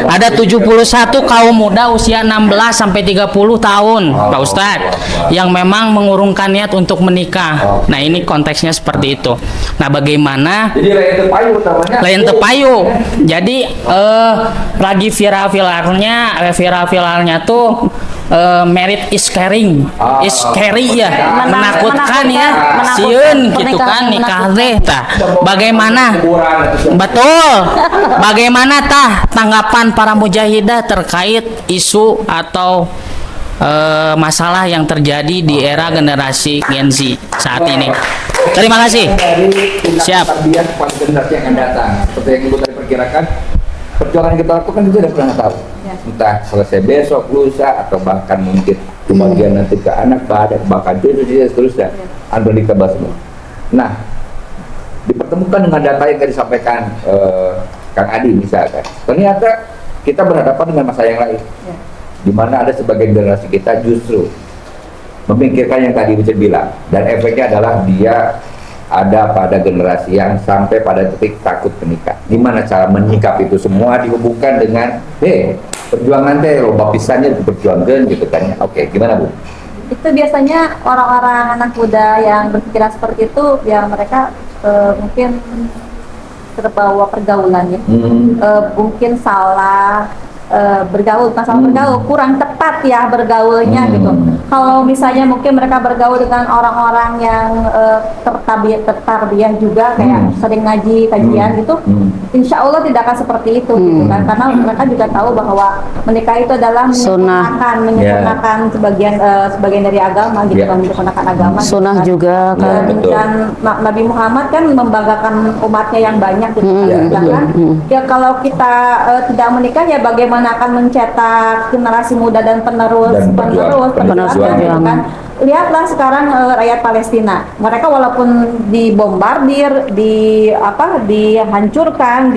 Ada 71 kaum muda usia 16 sampai 30 tahun Pak Ustadz yang memang mengurungkan niat untuk menikah. Nah, ini konteksnya seperti itu. Nah, bagaimana Jadi lain tepayu utamanya. lain tepayu. Jadi lagi viral-viralnya tuh merit is caring, is scary ya, menakutkan ya, sieun gitu kan nikah teh tah. Bagaimana? Betul. Bagaimana tah tanggapan para mujahidah terkait isu atau masalah yang terjadi di era generasi Gen Z saat ini? Terima kasih. Siap. Biar kepada generasi yang akan datang. Seperti yang Ibu tadi perkirakan, perjuangan yang kita lakukan juga tidak pernah tahu. Ya. Entah selesai besok, lusa, atau bahkan mungkin kebagian nanti ke anak, bahkan cucu, dan seterusnya. Unpredictable semua. Nah, dipertemukan dengan data yang tadi disampaikan Kang Adi misalkan. Ternyata kita berhadapan dengan masalah yang lain. Ya. Di mana ada sebagian generasi kita justru memikirkan yang tadi bisa bilang, dan efeknya adalah dia ada pada generasi yang sampai pada titik takut menikah. Gimana cara menyikap itu semua dihubungkan dengan perjuangan teh loba pisannya diperjuangkan gitu kan ya. Oke, gimana Bu? Itu biasanya orang-orang anak muda yang berpikiran seperti itu, ya mereka mungkin terbawa pergaulannya, mungkin salah bergaul, bukan salah bergaul, kurang tepat ya bergaulnya gitu. Kalau misalnya mungkin mereka bergaul dengan orang-orang yang tertarbiyah juga, kayak sering ngaji kajian gitu, insya Allah tidak akan seperti itu gitu kan, karena mereka juga tahu bahwa menikah itu adalah menyempurnakan sebagian dari agama gitu kan, menyempurnakan agama. Sunnah gitu kan. juga kan. Dan Nabi Muhammad kan membanggakan umatnya yang banyak gitu kan. Ya kalau kita tidak menikah, ya bagaimana akan mencetak generasi muda dan penerus gitu kan. Lihatlah sekarang rakyat Palestina, mereka walaupun dibombardir, dihancurkan,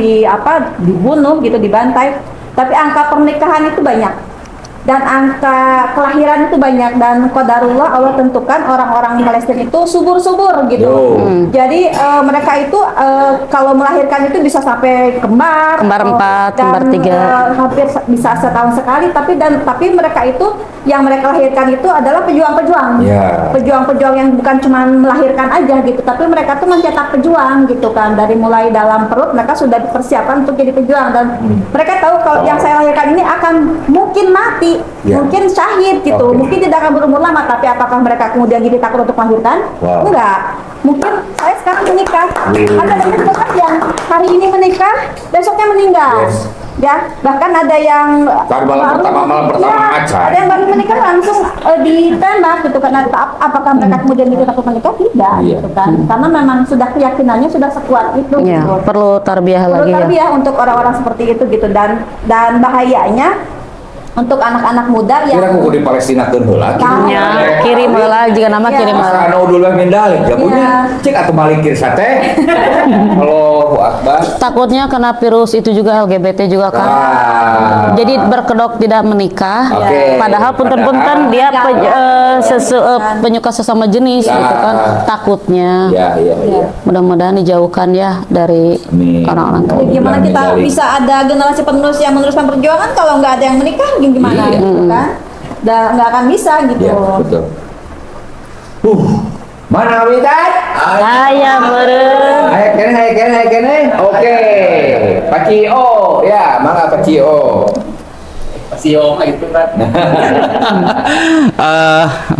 dibunuh gitu, dibantai, tapi angka pernikahan itu banyak dan angka kelahiran itu banyak, dan qadarullah Allah tentukan orang-orang Palestina itu subur-subur gitu. Jadi mereka itu kalau melahirkan itu bisa sampai kembar 4, kembar 3. Hampir bisa setahun sekali, tapi mereka itu yang mereka lahirkan itu adalah pejuang-pejuang. Pejuang-pejuang yang bukan cuma melahirkan aja gitu, tapi mereka tuh mencetak pejuang gitu kan. Dari mulai dalam perut mereka sudah dipersiapkan untuk jadi pejuang, dan mereka tahu kalau yang saya lahirkan ini akan mungkin mati mati, Ya. mungkin syahid gitu, Oke. mungkin tidak akan berumur lama, tapi apakah mereka kemudian jadi takut untuk melahirkan? Wow. Enggak. Mungkin saya sekarang menikah, ada banyak dokter yang hari ini menikah, besoknya meninggal. Yes. Ya, bahkan ada yang Baru malam pertama Ya, aja. ada yang baru menikah langsung ditembak gitu kan. Apakah mereka kemudian itu takut menikah? Tidak, Iya. gitu kan. Karena memang sudah keyakinannya sudah sekuat itu. Ya, gitu. perlu tarbiyah lagi Perlu ya. tarbiyah untuk orang-orang seperti itu gitu, dan bahayanya untuk anak-anak muda yang Kira kuku di Palestina kan heula. Ya, kirim heula jika nama Iya. kirim heula. Anu dulu mindalik, ya punya Iya. cek atau malikir sate. Allahu Akbar. Takutnya kena virus itu juga LGBT juga kan. Jadi berkedok tidak menikah. Oke. Padahal punten-punten dia penyuka sesama jenis gitu kan. Takutnya. Ya, ya, ya. Mudah-mudahan dijauhkan ya dari Amin. orang-orang Ya, kayak gimana kita Mindalik. bisa ada generasi penerus yang meneruskan perjuangan kalau nggak ada yang menikah gimana Iya. gitu kan? Nggak akan bisa gitu. Ya, betul. Mana Witan? Ayam meureun. Ayo kene. Oke. Pacio, ya, mangga Pacio.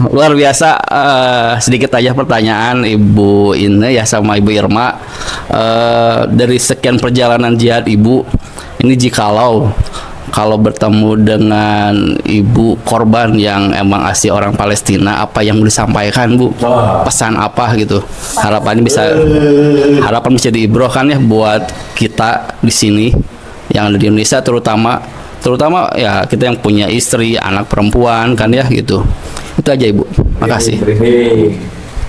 Luar biasa, sedikit aja pertanyaan Ibu Ine ya sama Ibu Irma. Dari sekian perjalanan jihad Ibu, ini kalau bertemu dengan ibu korban yang emang asli orang Palestina, apa yang mau disampaikan Bu? Pesan apa gitu? Harapan bisa diibroh kan ya buat kita di sini yang ada di Indonesia, terutama ya kita yang punya istri, anak perempuan kan ya gitu. Itu aja Ibu. Makasih.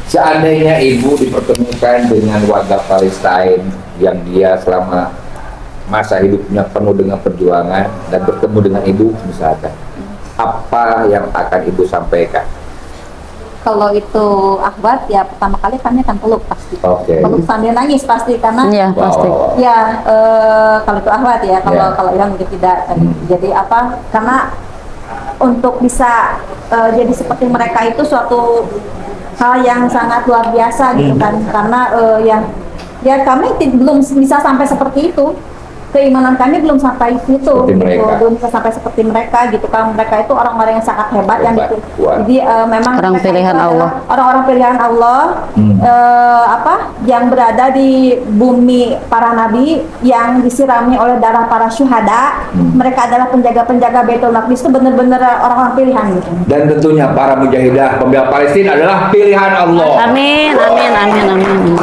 Seandainya ibu dipertemukan dengan warga Palestina yang dia selama masa hidupnya penuh dengan perjuangan dan bertemu dengan ibu misalkan, apa yang akan ibu sampaikan? Kalau itu akhwat ya pertama kali kami akan peluk pasti. Oke. Peluk sambil nangis pasti karena Iya, pasti. ya kalau itu akhwat ya, kalau Ya. Ilham mungkin tidak. Jadi apa? Karena untuk bisa jadi seperti mereka itu suatu hal yang sangat luar biasa gitu kan. Karena ya kami belum bisa sampai seperti itu. Keimanan kami belum sampai situ Seperti gitu. mereka. Belum bisa sampai seperti mereka gitu kan. Mereka itu orang-orang yang sangat hebat yang Hebat, gitu. kuat. Jadi memang Orang mereka pilihan itu adalah Allah. orang-orang pilihan Allah yang berada di bumi para nabi yang disirami oleh darah para syuhada. Mereka adalah penjaga-penjaga Baitul Maqdis, itu benar-benar orang-orang pilihan gitu. Dan tentunya para mujahidah pembela Palestina adalah pilihan Allah. Amin, amin, amin, amin.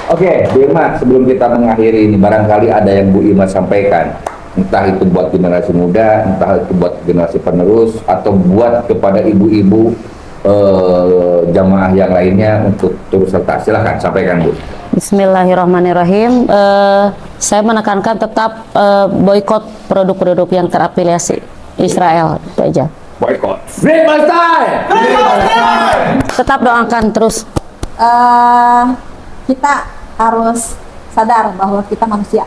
Oke, Bu Irma, sebelum kita mengakhiri ini, barangkali ada yang Bu Irma sampaikan, entah itu buat generasi muda, entah itu buat generasi penerus, atau buat kepada ibu-ibu jamaah yang lainnya untuk turut serta. Silahkan sampaikan, Bu. Bismillahirrahmanirrahim. Saya menekankan tetap boykot produk-produk yang terafiliasi Israel, itu aja. Boykot. Free Palestine! Tetap doakan terus. Kita harus sadar bahwa kita manusia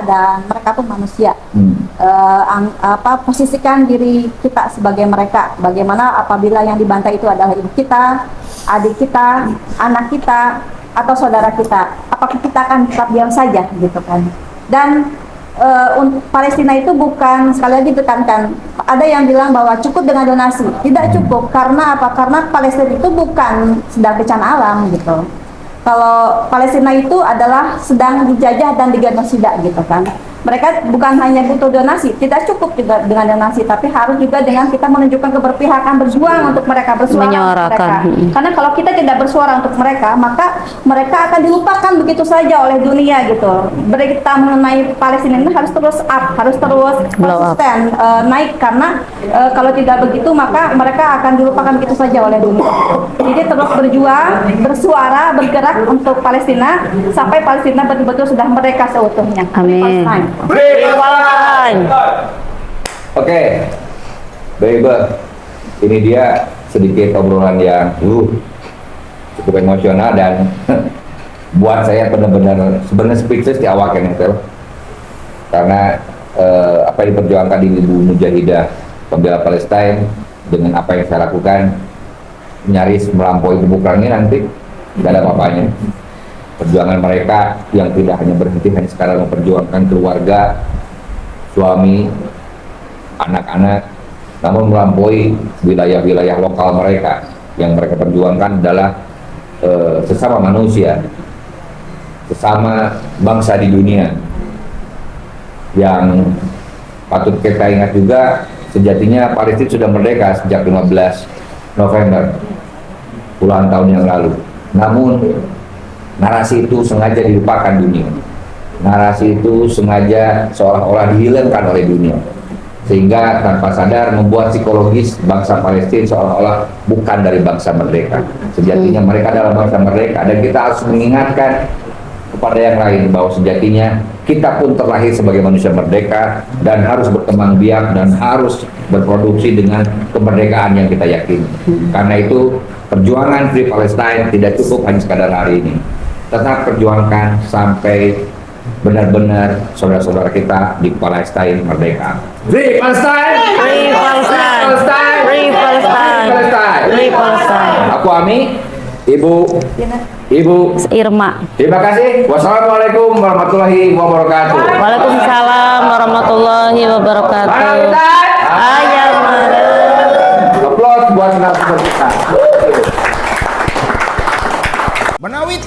dan mereka pun manusia. Posisikan diri kita sebagai mereka. Bagaimana apabila yang dibantai itu adalah ibu kita, adik kita, anak kita, atau saudara kita? Apakah kita akan tetap diam saja gitu kan? Dan untuk Palestina itu bukan, sekali lagi ditekankan, ada yang bilang bahwa cukup dengan donasi. Tidak cukup, karena apa? Karena Palestina itu bukan sedang bencana alam gitu. Kalau Palestina itu adalah sedang dijajah dan digenosida gitu kan. Mereka bukan hanya butuh donasi, tidak cukup juga dengan donasi, tapi harus juga dengan kita menunjukkan keberpihakan, berjuang untuk mereka, bersuara untuk Menyuarakan. mereka. Karena kalau kita tidak bersuara untuk mereka, maka mereka akan dilupakan begitu saja oleh dunia gitu. Berita mengenai Palestina ini harus terus up, harus terus Blow up. konsisten naik, karena kalau tidak begitu maka mereka akan dilupakan begitu saja oleh dunia. Jadi terus berjuang, bersuara, bergerak untuk Palestina sampai Palestina betul-betul sudah merdeka seutuhnya. Amin. Palestine. Free Palestine! Oke, baik, ini dia sedikit obrolan yang cukup emosional dan buat saya benar-benar sebenarnya speechless di awal kan itu, karena apa yang diperjuangkan di ibu mujahidah pembela Palestina dengan apa yang saya lakukan nyaris melampaui ini nanti tidak ada apa-apanya. Perjuangan mereka yang tidak hanya berhenti hanya sekarang memperjuangkan keluarga, suami, anak-anak, namun melampaui wilayah-wilayah lokal mereka. Yang mereka perjuangkan adalah sesama manusia, sesama bangsa di dunia. Yang patut kita ingat juga, sejatinya Palestina sudah merdeka sejak 15 November, puluhan tahun yang lalu. Namun narasi itu sengaja dilupakan dunia. Narasi itu sengaja seolah-olah dihilangkan oleh dunia, sehingga tanpa sadar membuat psikologis bangsa Palestina seolah-olah bukan dari bangsa merdeka. Sejatinya mereka adalah bangsa merdeka, dan kita harus mengingatkan kepada yang lain bahwa sejatinya kita pun terlahir sebagai manusia merdeka dan harus berkembang biak dan harus berproduksi dengan kemerdekaan yang kita yakini. Karena itu perjuangan Free Palestine tidak cukup hanya sekadar hari ini. Tetap perjuangkan sampai benar-benar saudara-saudara kita di Palestina merdeka. Free Palestine! Free Palestine! Free Palestine! Free Palestine! Aku Ami, Ibu Irma. Terima kasih. Wassalamualaikum warahmatullahi wabarakatuh. Waalaikumsalam warahmatullahi wabarakatuh. Ayam Aplaus buat narasumber kita. Menawi